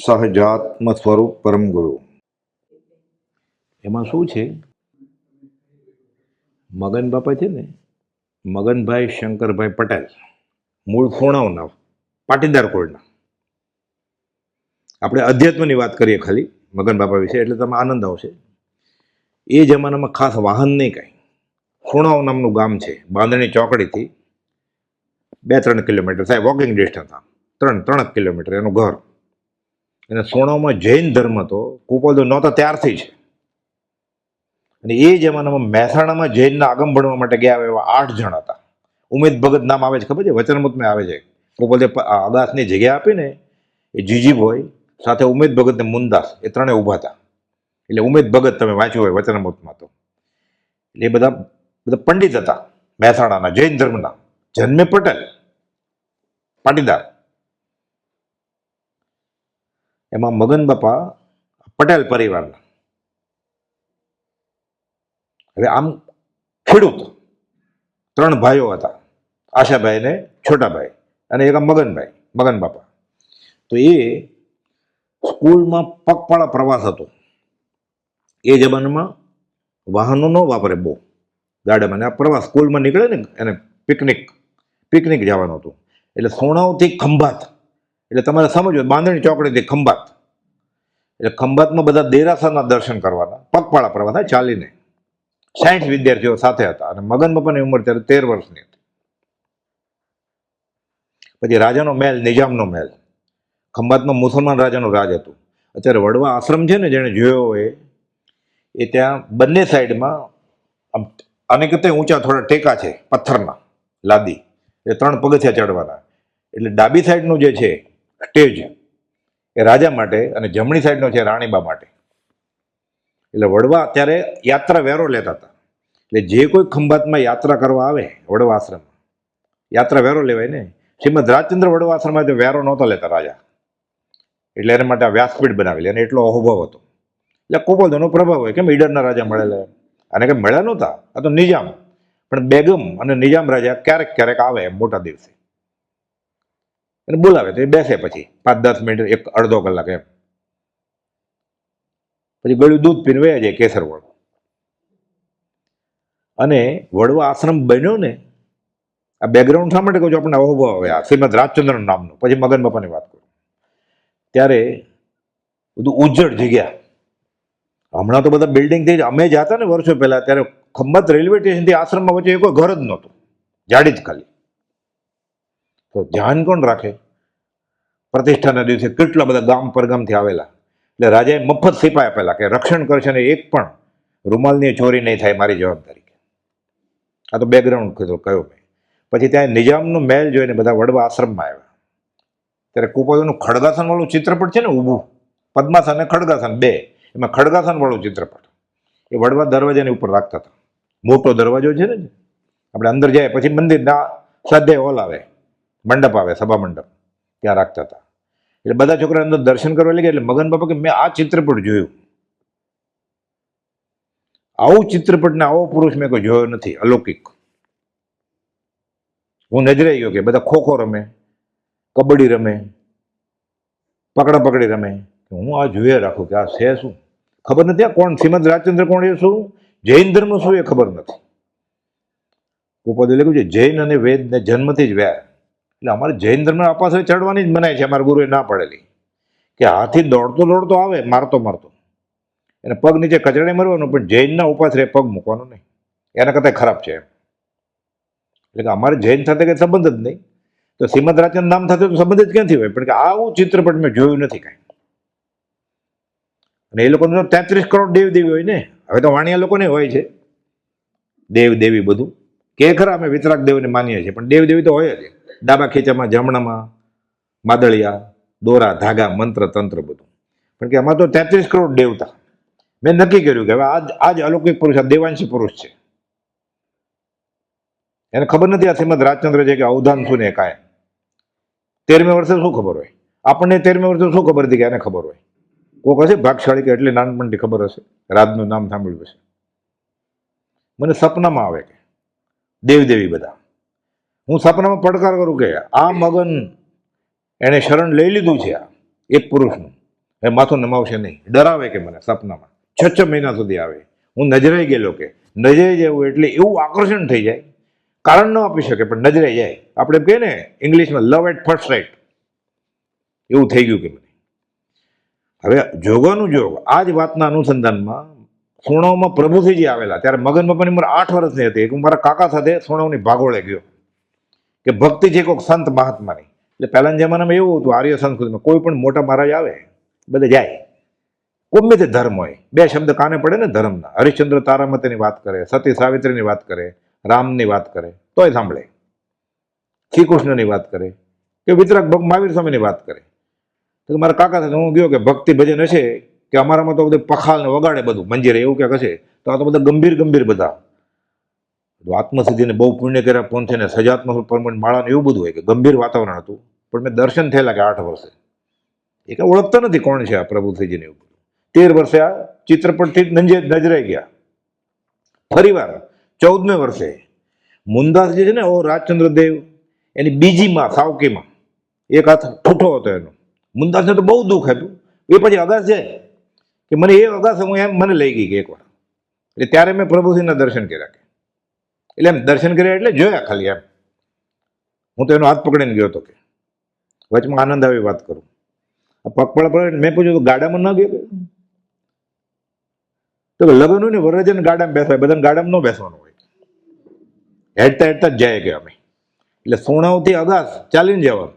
સહજાત્મ સ્વરૂપ પરમ ગુરુ. એમાં શું છે, મગન બાપા છે ને, મગનભાઈ શંકરભાઈ પટેલ, મૂળ ખૂણાવના, પાટીદાર કુળના. આપણે અધ્યાત્મની વાત કરીએ ખાલી મગન બાપા વિશે, એટલે તમે આનંદ આવશે. એ જમાનામાં ખાસ વાહન નહીં કાંઈ. ખૂણાવ નામનું ગામ છે, બાંધણી ચોકડીથી 2-3 કિલોમીટર થાય, વોકિંગ ડિસ્ટન્સ. 3 કિલોમીટર એનું ઘર. અને સોણાવમાં જૈન ધર્મ તો કુપોદો નહોતા ત્યારથી છે. અને એ જમાનામાં મહેસાણામાં જૈનના આગમ ભણવા માટે ગયા એવા 8 જણ હતા. ઉમેદ ભગત નામ આવે છે, ખબર છે? વચનામૃતમાં આવે છે. કુપોદે અગાસની જગ્યા આપીને એ જીજીભાઈ સાથે ઉમેદ ભગત ને મુનદાસ, એ ત્રણે ઊભા હતા. એટલે ઉમેદ ભગત તમે વાંચ્યું હોય વચનામૃતમાં તો. એટલે એ બધા પંડિત હતા મહેસાણાના, જૈન ધર્મના. જન્મે પટેલ, પાટીદાર. એમાં મગન બાપા પટેલ પરિવારના. હવે આમ ખેડૂત 3 ભાઈઓ હતા, આશાભાઈ ને છોટાભાઈ અને એક મગનભાઈ, મગન બાપા. તો એ સ્કૂલમાં પગપાળા પ્રવાસ હતો. એ જમાનામાં વાહનો ન વાપરે બહુ, ગાડામાં. આ પ્રવાસ સ્કૂલમાં નીકળે ને, એને પિકનિક જવાનું હતું. એટલે સોણાવથી ખંભાત, એટલે તમારે સમજો બાંધણી ચોકડીથી ખંભાત. એટલે ખંભાતમાં બધા દેરાસરના દર્શન કરવાના, પગપાળા પ્રવાસ, ચાલીને. 60 વિદ્યાર્થીઓ સાથે હતા. અને મગન બાપાની ઉંમર ત્યારે 13 વર્ષની હતી. પછી રાજાનો મહેલ, નિજામનો મહેલ. ખંભાતમાં મુસલમાન રાજાનું રાજ હતું. અત્યારે વડવા આશ્રમ છે ને, જેને જોયો હોય એ, ત્યાં બંને સાઈડમાં આને કરતા ઊંચા થોડા ટેકા છે પથ્થરના, લાદી. એ 3 પગથિયા ચડવાના. એટલે ડાબી સાઈડનું જે છે સ્ટેજ એ રાજા માટે, અને જમણી સાઈડનો છે રાણીબા માટે. એટલે વડવા ત્યારે યાત્રા વેરો લેતા હતા. એટલે જે કોઈ ખંભાતમાં યાત્રા કરવા આવે વડવા આશ્રમમાં, યાત્રા વેરો લેવાય ને. શ્રીમદ રાજચંદ્ર વડવા આશ્રમમાં તો વેરો નહોતા લેતા રાજા. એટલે એના માટે આ વ્યાસપીઠ બનાવેલી, અને એટલો અહોભાવ હતો. એટલે કુપોદનો પ્રભાવ હોય. કેમ ઈડરના રાજા મળેલા, અને કંઈ મળ્યા નહોતા. આ તો નિજામ. પણ બેગમ અને નિજામ રાજા ક્યારેક આવે એમ મોટા દિવસે, એને બોલાવે તો એ બેસે. પછી 5-10 મિનિટ, 1-1.5 કલાક એમ. પછી ગળ્યું દૂધ પીને વયા જાય, કેસર વાળું. અને વડવા આશ્રમ બન્યો ને, આ બેકગ્રાઉન્ડ શા માટે કહું છું? આપણને અહોભાવ આવે આ શ્રીમદ રાજચંદ્ર નામનું. પછી મગન બાપાની વાત કરું. ત્યારે બધું ઉજ્જડ જગ્યા. હમણાં તો બધા બિલ્ડિંગ થઈ. અમે જતા ને વર્ષો પહેલા, ત્યારે ખંભાત રેલવે સ્ટેશનથી આશ્રમમાં વચ્ચે કોઈ ઘર જ નહોતું, જાડી જ ખાલી. તો ધ્યાન કોણ રાખે? પ્રતિષ્ઠાના દિવસે કેટલા બધા ગામ પરગામથી આવેલા. એટલે રાજાએ મફત સિપાઈ આપેલા કે રક્ષણ કરશે ને એક પણ રૂમાલની ચોરી નહીં થાય, મારી જવાબદારી. આ તો બેકગ્રાઉન્ડ કયો મેં. પછી ત્યાં નિજામનો મહેલ જોઈને બધા વડવા આશ્રમમાં આવ્યા. ત્યારે કુપોદનું ખડગાસન વાળું ચિત્રપટ છે ને, ઊભું પદ્માસન અને ખડગાસન 2, એમાં ખડગાસન વાળું ચિત્રપટ એ વડવા દરવાજાની ઉપર રાખતા હતા. મોટો દરવાજો છે ને, આપણે અંદર જાય પછી મંદિરના શ્રાદ્ધાય હોલ આવે, મંડપ આવે, સભા મંડપ, ત્યાં રાખતા હતા. એટલે બધા છોકરા અંદર દર્શન કરવા લાગ્યા. એટલે મગન બાપા કે મેં આ ચિત્રપટ જોયું, આવું ચિત્રપટ ને આવો પુરુષ મેં કોઈ જોયો નથી, અલૌકિક. હું નજરે ગયો કે બધા ખોખો રમે, કબડ્ડી રમે, પકડા પકડી રમે. હું આ જોઈએ રાખું કે આ છે શું, ખબર નથી. આ કોણ શ્રીમદ રાજચંદ્ર કોણ, એ શું, જૈન ધર્મ શું, એ ખબર નથી. કુપોદે લખ્યું છે જૈન અને વેદ ને જન્મથી જ વ્યાર. એટલે અમારે જૈન ધર્મ અપાસરે ચડવાની જ મનાય છે. અમારા ગુરુએ ના પડેલી કે હાથી દોડતો આવે, મારતો એને પગ નીચે કચડે મરવાનું, પણ જૈનના ઉપાસરે પગ મૂકવાનો નહીં. એના કરતાં ખરાબ છે એમ. એટલે કે અમારે જૈન સાથે કંઈ સંબંધ જ નહીં. તો શ્રીમદ રાજચંદ્ર નામ સાથે તો સંબંધ જ ક્યાંથી હોય? પણ કે આવું ચિત્રપટ મેં જોયું નથી કાંઈ. અને એ લોકોને 33 કરોડ દેવદેવી હોય ને. હવે તો વાણિયા લોકોને હોય છે દેવદેવી બધું કે ખરા, અમે વિતરાગ દેવને માનીએ છીએ, પણ દેવદેવી તો હોય જ. ડાબા ખીચામાં, જમણામાં માદળિયા, દોરા, ધાગા, મંત્ર, તંત્ર બધું. પણ કે આમાં તો 33 કરોડ દેવતા. મેં નક્કી કર્યું કે હવે આજ અલૌકિક પુરુષ, આ દેવાંશી પુરુષ છે. એને ખબર નથી આ શ્રીમદ રાજચંદ્ર છે કે અવધાન શું ને કાંઈ. 13મે વર્ષે શું ખબર હોય આપણને? 13મે વર્ષે શું ખબર હતી કે એને ખબર હોય? કોક હશે ભાગશાળી કે એટલે નાનપણથી ખબર હશે, રાજનું નામ સાંભળ્યું હશે. મને સપનામાં આવે કે દેવદેવી બધા. હું સપનામાં પડકાર કરું કે આ મગન એને શરણ લઈ લીધું છે, આ એક પુરુષનું, એ માથું નમાવશે નહીં, ડરાવે કે મને સપનામાં 6 મહિના સુધી આવે. હું નજરાઈ ગયેલો કે નજરાઈ જવું એટલે એવું આકર્ષણ થઈ જાય, કારણ ન આપી શકે પણ નજરાઈ જાય. આપણે એમ કહીએ ને ઇંગ્લિશમાં લવ એટ ફર્સ્ટ રાઇટ, એવું થઈ ગયું કે મને. હવે જોગાનું જોગ આ જ વાતના અનુસંધાનમાં સોણાવમાં પ્રભુસિંહજી આવેલા ત્યારે મગન બાપાની ઉંમર 8 વર્ષની હતી. હું મારા કાકા સાથે સોણાવની ભાગોળે ગયો કે ભક્તિ છે કોઈક સંત મહાત્માની. એટલે પહેલાના જમાનામાં એવું હતું, આર્ય સંસ્કૃતિમાં કોઈ પણ મોટા મહારાજ આવે બધે જાય, ગમે તે ધર્મ હોય, 2 શબ્દ કાને પડે ને ધર્મના. હરિશ્ચંદ્ર તારામતીની વાત કરે, સતી સાવિત્રીની વાત કરે, રામની વાત કરે તોય સાંભળે, શ્રી કૃષ્ણની વાત કરે કે વિતરાગ મહાવીર સ્વામીની વાત કરે. તો મારા કાકા સાથે હું ગયો કે ભક્તિ ભજન હશે કે અમારામાં તો બધું પખાલ ને વગાડે બધું મંજીરે એવું ક્યાંક હશે, તો આ તો બધા ગંભીર બધા આત્મસિદ્ધિને બહુ પુણ્ય કર્યા પહોંચે ને સજાત્મ પરમણ માળા એવું બધું હોય કે ગંભીર વાતાવરણ હતું. પણ મેં દર્શન થયેલા કે 8 વર્ષે એ કાંઈ ઓળખતા નથી કોણ છે આ પ્રભુસિંહજીને. એવું 13 વર્ષે આ ચિત્રપટથી નજરાઈ ગયા. ફરીવાર 14મે વર્ષે મુંદાસ જે છે ને ઓ રાજચંદ્ર દેવ એની બીજીમાં સાવકીમાં એક હાથ ઠૂઠો હતો એનો. મુંદાસને તો બહુ દુઃખ આપ્યું. એ પછી અગાસ જાય કે મને એ અગાસ હું એમ મને લઈ ગઈ કે એકવાર. એટલે ત્યારે મેં પ્રભુસિંહના દર્શન કર્યા કે એટલે એમ દર્શન કર્યા એટલે જોયા ખાલી એમ. હું તો એનો હાથ પકડીને ગયો હતો કે વચમાં આનંદ આવી વાત કરું. આ પગપળા પડે મેં પૂછ્યું તો ગાડામાં ન ગયો તો લગ્ન હોય ને વરરાજાને ગાડામાં બેસવાય, બધાને ગાડામાં ન બેસવાનું હોય, હેડતા જ જાય કે અમે. એટલે સોણાવથી અગાસ ચાલીને જવાનું,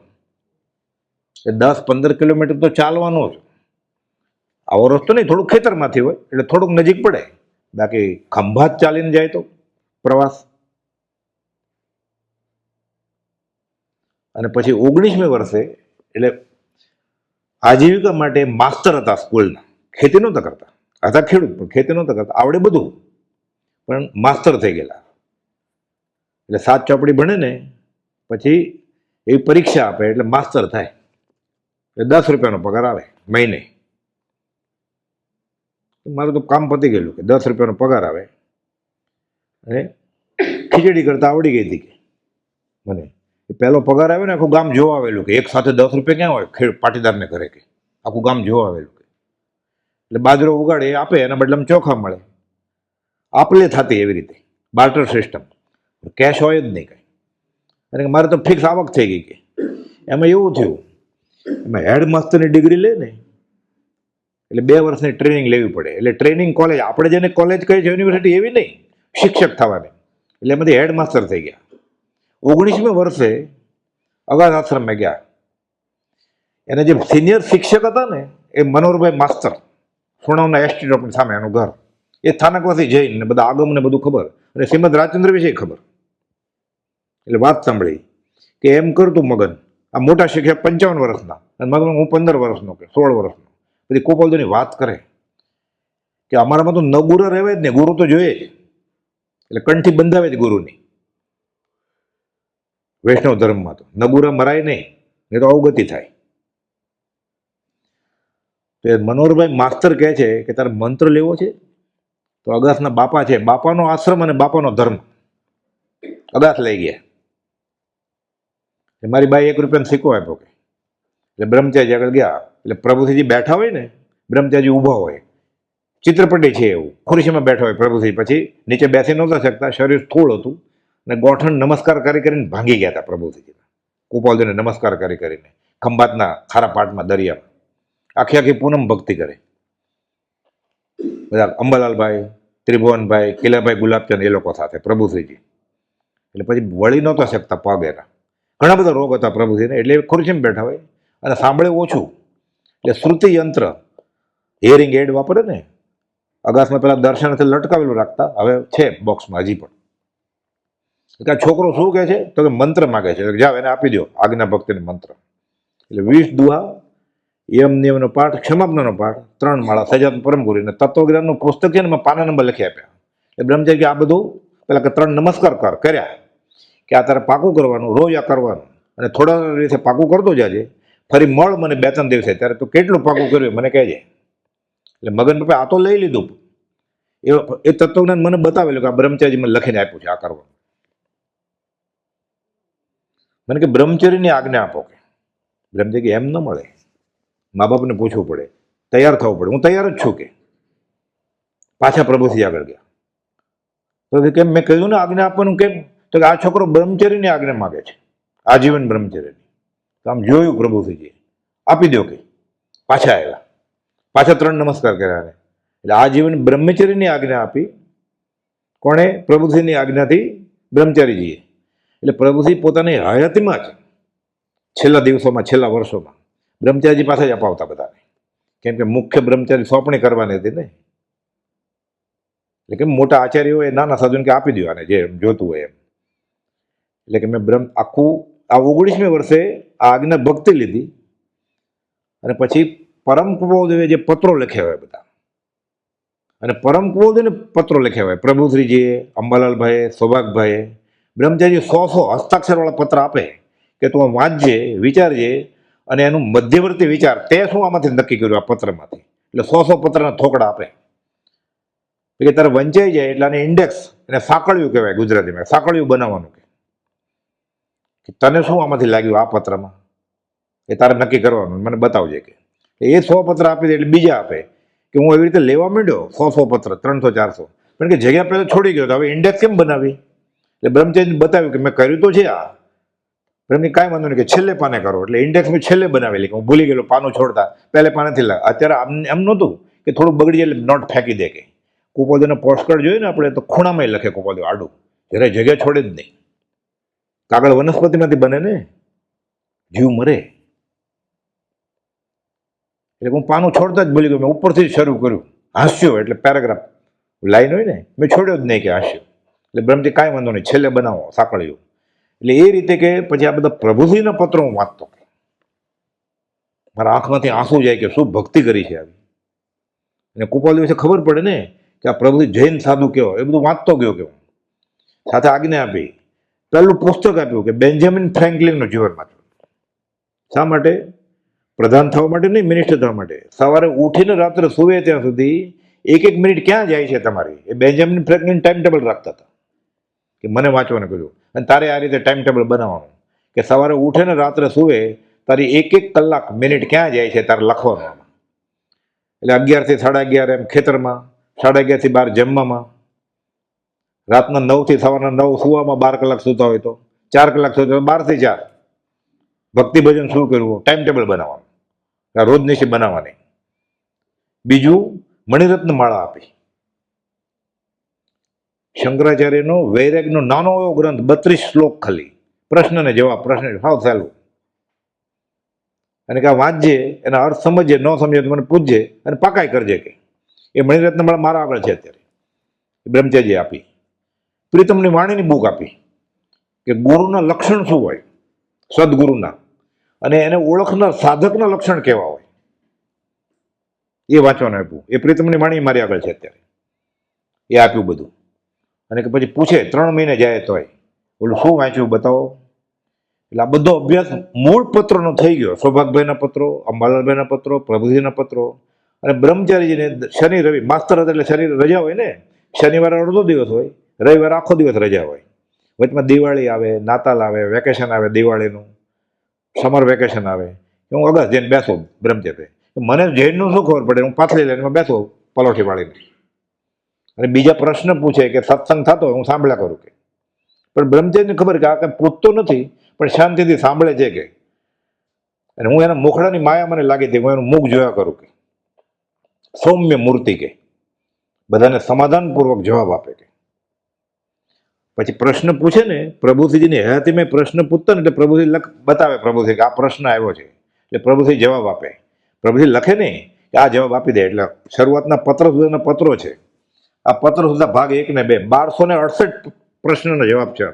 એ 10-15 કિલોમીટર તો ચાલવાનો જ. આવો રસ્તો નહીં, થોડુંક ખેતરમાંથી હોય એટલે થોડુંક નજીક પડે, બાકી ખંભાત ચાલીને જાય તો પ્રવાસ. અને પછી 19મે વર્ષે એટલે આજીવિકા માટે માસ્તર હતા સ્કૂલના, ખેતી નહોતા કરતા, હતા ખેડૂત પણ ખેતી નહોતા કરતા, આવડે બધું પણ માસ્તર થઈ ગયેલા. એટલે 7 ચોપડી ભણે ને પછી એવી પરીક્ષા આપે એટલે માસ્તર થાય, એટલે 10 રૂપિયાનો પગાર આવે મહિને. મારું તો કામ પતી ગયેલું કે 10 રૂપિયાનો પગાર આવે અને ખીચડી કરતા આવડી ગઈ હતી કે મને. પહેલો પગાર આવ્યો ને આખું ગામ જોવા આવેલું કે એક સાથે 10 રૂપિયા ક્યાં હોય પાટીદારને ઘરે કે આખું ગામ જોવા આવેલું કે. એટલે બાજરો ઉગાડે એ આપે, એના બદલામાં ચોખા મળે, આપલે થતી એવી રીતે બાર્ટર સિસ્ટમ, કેશ હોય જ નહીં કાંઈ. અને મારે તો ફિક્સ આવક થઈ ગઈ કે. એમાં એવું થયું, એમાં હેડ માસ્ટરની ડિગ્રી લે ને એટલે 2 વર્ષની ટ્રેનિંગ લેવી પડે. એટલે ટ્રેનિંગ કોલેજ, આપણે જેને કોલેજ કહે છે યુનિવર્સિટી એવી નહીં, શિક્ષક થવાની. એટલે એમાંથી હેડ માસ્ટર થઈ ગયા. 19મે વર્ષે અગાધ આશ્રમમાં ગયા. એને જે સિનિયર શિક્ષક હતા ને એ મનોહરભાઈ માસ્તર, સોણાવના એસટી ચોકની સામે એનું ઘર. એ સ્થાનકવાસી જઈને બધા આગમ ને બધું ખબર, અને શ્રીમદ રાજચંદ્ર વિશે ખબર. એટલે વાત સાંભળી કે એમ કરતું મગન, આ મોટા શિક્ષક 55 વર્ષના અને મગન હું 15 વર્ષનો કે 16 વર્ષનો. પછી કોપલદોની વાત કરે કે અમારામાં તો ન ગુરુ રહેવાય જ ને, ગુરુ તો જોઈએ જ, એટલે કંઠી બંધાવે જ ગુરુની. વૈષ્ણવ ધર્મમાં તો નગુરા મરાય નહીં, એ તો અવગતિ થાય. તો એ મનોહરભાઈ માસ્તર કહે છે કે તારે મંત્ર લેવો છે તો અગાસના બાપા છે, બાપાનો આશ્રમ અને બાપાનો ધર્મ. અગાસ લઈ ગયા. મારી બાઈ 1 રૂપિયાનો સિક્કો આપ્યો કે. એટલે બ્રહ્મચારી આગળ ગયા. એટલે પ્રભુસિંહજી બેઠા હોય ને, બ્રહ્મચારી ઊભા હોય, ચિત્રપટી છે એવું, ખુરશીમાં બેઠા હોય પ્રભુસિંહ. પછી નીચે બેસી નહોતા શકતા, શરીર સ્થૂળ હતું અને ગોઠણ નમસ્કાર કરીને ભાંગી ગયા હતા પ્રભુસિંહજીના. કુપાલજીને નમસ્કાર કરીને ખંભાતના ખારા પાટમાં દરિયામાં આખી પૂનમ ભક્તિ કરે. બધા અંબાલાલભાઈ, ત્રિભુવનભાઈ, કિલાભાઈ ગુલાબચંદ એ લોકો સાથે પ્રભુસિંહજી. એટલે પછી વળી નહોતા શકતા પગ એના, ઘણા બધા રોગ હતા પ્રભુસિંહને. એટલે ખુરશીમાં બેઠા હોય અને સાંભળે ઓછું. એટલે શ્રુતિ યંત્ર, હિયરિંગ એડ વાપરે ને, અગાસમાં પેલા દર્શનથી લટકાવેલું રાખતા, હવે છે બોક્સમાં હજી પણ. કે છોકરો શું કહે છે તો કે મંત્ર માગે છે, જાઓ એને આપી દો આજ્ઞા ભક્તિનો મંત્ર. એટલે 20 દુહા, યમ નિયમનો પાઠ, ક્ષમાપનાનો પાઠ, 3 માળા, સજાત પરમગુરી અને તત્વજ્ઞાનનું પુસ્તક છે ને એમાં પાના નંબર લખી આપ્યા. એટલે બ્રહ્મચારી કે આ બધું પેલા કે 3 નમસ્કાર કર્યા કે આ તારે પાકું કરવાનું, રોજ આ કરવાનું, અને થોડા રીતે પાકું કરતો જાજે. ફરી મળ મને 2-3 દિવસે, ત્યારે તું કેટલું પાકું કર્યું મને કહેજે. એટલે મગન પપ્પા આ તો લઈ લીધું, એ તત્વજ્ઞાન મને બતાવેલું કે આ બ્રહ્મચારી મને લખીને આપ્યું છે આ કરવાનું. મને કે બ્રહ્મચર્યની આજ્ઞા આપો કે. બ્રહ્મચારી એમ ન મળે, મા બાપને પૂછવું પડે તૈયાર થવું પડે. હું તૈયાર જ છું કે પાછા પ્રભુથી આગળ ગયા. તો કેમ મેં કહ્યું ને આજ્ઞા આપવાનું કેમ? તો કે આ છોકરો બ્રહ્મચર્યની આજ્ઞા માગે છે, આજીવન બ્રહ્મચર્યની. તો આમ જોયું પ્રભુજીએ, આપી દો કે. પાછા આવ્યા, પાછા 3 નમસ્કાર કર્યા. એટલે આજીવન બ્રહ્મચર્યની આજ્ઞા આપી. કોણે? પ્રભુજીની આજ્ઞાથી બ્રહ્મચારીજીએ. એટલે પ્રભુજી પોતાની હયાતીમાં જ છેલ્લા દિવસોમાં, છેલ્લા વર્ષોમાં બ્રહ્મચારીજી પાસે જ અપાવતા બધાને. કેમ કે મુખ્ય બ્રહ્મચારી સોંપણી કરવાની હતી ને. એટલે કે મોટા આચાર્યોએ નાના સાધુને કે આપી દો આને જે જોતું હોય એમ. એટલે કે મેં આખું આ 19મી વર્ષે આ આજ્ઞા ભક્તિ લીધી. અને પછી પરમ કુબોદેવે જે પત્રો લખ્યા હોય બધા, અને પરમ કુબોદેવને પત્રો લખ્યા હોય પ્રભુશ્રીજીએ, અંબાલાલભાઈએ, સૌભાગભાઈએ, બ્રહ્મચારી 100 હસ્તાક્ષરવાળા પત્ર આપે કે તું વાંચજે, વિચારજે, અને એનું મધ્યવર્તી વિચાર તે શું આમાંથી નક્કી કર્યું આ પત્રમાંથી. એટલે 100 પત્રના થોકડા આપે કે તારે વંચાઈ જાય એટલે આને ઇન્ડેક્સ, એને સાંકળ્યું કહેવાય ગુજરાતીમાં, સાંકળ્યું બનાવવાનું. કે તને શું આમાંથી લાગ્યું આ પત્રમાં એ તારે નક્કી કરવાનું, મને બતાવજે. કે એ 100 પત્ર આપી દે. એટલે બીજા આપે કે હું એવી રીતે લેવા માંડ્યો 100 પત્ર, 300 400, પણ કે જગ્યા પહેલાં છોડી ગયો તો હવે ઇન્ડેક્સ કેમ બનાવી? એટલે બ્રહ્મચારીને બતાવ્યું કે મેં કર્યું તો છે આ. એમની કાંઈ વાંધો નહીં કે છેલ્લે પાને કરો. એટલે ઇન્ડેક્સ મેં છેલ્લે બનાવેલી કે હું ભૂલી ગયેલો, પાનું છોડતા પહેલે પાનેથી લાગ. અત્યારે એમ નહોતું કે થોડું બગડી જાય એટલે નોટ ફેંકી દે. કે કુપોદેવનો પોસ્ટકાર્ડ જોઈએ ને આપણે તો ખૂણામાં લખે કુપોદેવ આડું, જરાય જગ્યા છોડે જ નહીં. કાગળ વનસ્પતિમાંથી બને ને, જીવ મરે. એટલે હું પાનું છોડતા જ ભૂલી ગયો. મેં ઉપરથી જ શરૂ કર્યું, હાસ્યો એટલે પેરેગ્રાફ લાઈન હોય ને, મેં છોડ્યો જ નહીં કે હાસ્યો. એટલે બ્રહ્મજી કાંઈ વાંધો નહીં, છેલ્લે બનાવો સાંકળ્યું. એટલે એ રીતે કે પછી આ બધા પ્રભુજીના પત્રો હું વાંચતો. મારા આંખમાંથી આંસુ જાય કે શું ભક્તિ કરી છે આવી. અને કુપાલ વિશે ખબર પડે ને કે આ પ્રભુજી જૈન સાધુ કેવો, એ બધું વાંચતો ગયો. કે સાથે આજ્ઞા આપી. પહેલું પુસ્તક આપ્યું કે બેન્જામિન ફ્રેન્કલિનનું જીવન વાંચવું. શા માટે? પ્રધાન થવા માટે નહીં, મિનિસ્ટર થવા માટે. સવારે ઉઠીને રાત્રે સુવે ત્યાં સુધી 1 મિનિટ ક્યાં જાય છે તમારી, એ બેન્જામિન ફ્રેન્કલિન ટાઈમ ટેબલ રાખતા હતા કે મને વાંચવાનું કહ્યું. અને તારે આ રીતે ટાઈમ ટેબલ બનાવવાનું કે સવારે ઉઠે ને રાત્રે સુવે તારી 1 કલાક મિનિટ ક્યાં જાય છે તારે લખવાનું. એટલે 11 થી 11:30 એમ ખેતરમાં, 11:30 થી 12 જમવામાં, રાતના 9 થી સવારના 9 સુવામાં, 12 કલાક સૂતા હોય તો 4 કલાક સૂતા હોય, 12 થી 4 ભક્તિ ભજન શું કરવું, ટાઈમ ટેબલ બનાવવાનું, રોજ નિશી બનાવવાની. બીજું મણિરત્ન માળા આપી. શંકરાચાર્યનો વૈરાગનો નાનો એવો ગ્રંથ, 32 શ્લોક ખાલી, પ્રશ્ન ને જવાબ, પ્રશ્ન હાવ સહેલું. અને કે આ વાંચજે, એના અર્થ સમજે, ન સમજે તો મને પૂછજે અને પાકાઈ કરજે. કે એ મણિરત્ન માળા મારા આગળ છે અત્યારે, બ્રહ્મચારીએ આપી. પ્રીતમની વાણીની બુક આપી કે ગુરુના લક્ષણ શું હોય, સદગુરુના, અને એને ઓળખનાર સાધકના લક્ષણ કેવા હોય, એ વાંચવાનું આપ્યું. એ પ્રીતમની વાણી મારી આગળ છે અત્યારે, એ આપ્યું બધું. અને કે પછી પૂછે 3 મહિને જાય તોય ઓલું શું વાંચ્યું બતાવો. એટલે આ બધો અભ્યાસ મૂળ પત્રનો થઈ ગયો. સૌભાગભાઈના પત્રો, અંબાલાલભાઈના પત્રો, પ્રભુજીના પત્રો. અને બ્રહ્મચારીજીને શનિ રવિ માસ્તર હતા એટલે શનિ રજા હોય ને, શનિવારે અડધો દિવસ હોય, રવિવારે આખો દિવસ રજા હોય. વચમાં દિવાળી આવે, નાતાલ આવે, વેકેશન આવે, દિવાળીનું સમર વેકેશન આવે. હું અગાસ જઈને બેસો બ્રહ્મચારી. મને જૈનનું શું ખબર પડે, હું પાથરી લઈને બેસો પલોઠી વાળીને. અને બીજા પ્રશ્ન પૂછે કે સત્સંગ થતો હું સાંભળ્યા કરું. કે પણ બ્રહ્મચારીને ખબર કે આ કંઈ પૂછતો નથી પણ શાંતિથી સાંભળે છે. કે અને હું એના મુખડાની માયા મને લાગી હતી, હું એનું મુખ જોયા કરું. કે સૌમ્ય મૂર્તિ, કે બધાને સમાધાનપૂર્વક જવાબ આપે. કે પછી પ્રશ્ન પૂછે ને, પ્રભુજીની હયાતી મેં પ્રશ્ન પૂછતા ને એટલે પ્રભુજી બતાવે પ્રભુજી કે આ પ્રશ્ન આવ્યો છે, એટલે પ્રભુજી જવાબ આપે. પ્રભુજી લખે નહીં કે આ જવાબ આપી દે. એટલે શરૂઆતના પત્ર સુધીના પત્રો છે. આ પત્ર સુધા ભાગ 1 ને 2 1268 પ્રશ્નનો જવાબ છે.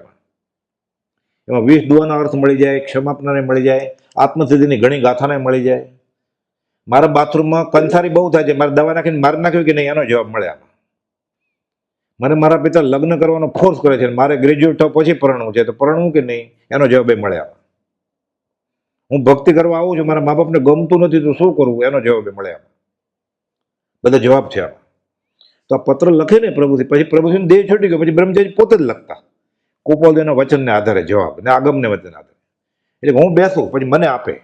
એમાં 20 દુઆના અર્થ મળી જાય, ક્ષમાપનાને મળી જાય, આત્મસિદ્ધિની ઘણી ગાથાને મળી જાય. મારા બાથરૂમમાં કંસારી બહુ થાય છે, મારે દવા નાખીને મારી નાખ્યું કે નહીં, એનો જવાબ મળે. આમાં મને મારા પિતા લગ્ન કરવાનો ફોર્સ કરે છે, મારે ગ્રેજ્યુએટ થવા પછી પરણવું છે, તો પરણવું કે નહીં, એનો જવાબ એ મળે. આમાં હું ભક્તિ કરવા આવું છું, મારા મા બાપને ગમતું નથી તો શું કરવું, એનો જવાબ એ મળે. આમાં બધા જવાબ છે. આમાં તો આ પત્ર લખે ને પ્રભુજી, પછી પ્રભુજીને દેહ છૂટી ગયો, પછી બ્રહ્મચારી પોતે જ લખતા કુપોલદેવના વચનને આધારે જવાબ, ને આગમને વચન આધારે. એટલે હું બેસું પછી મને આપે.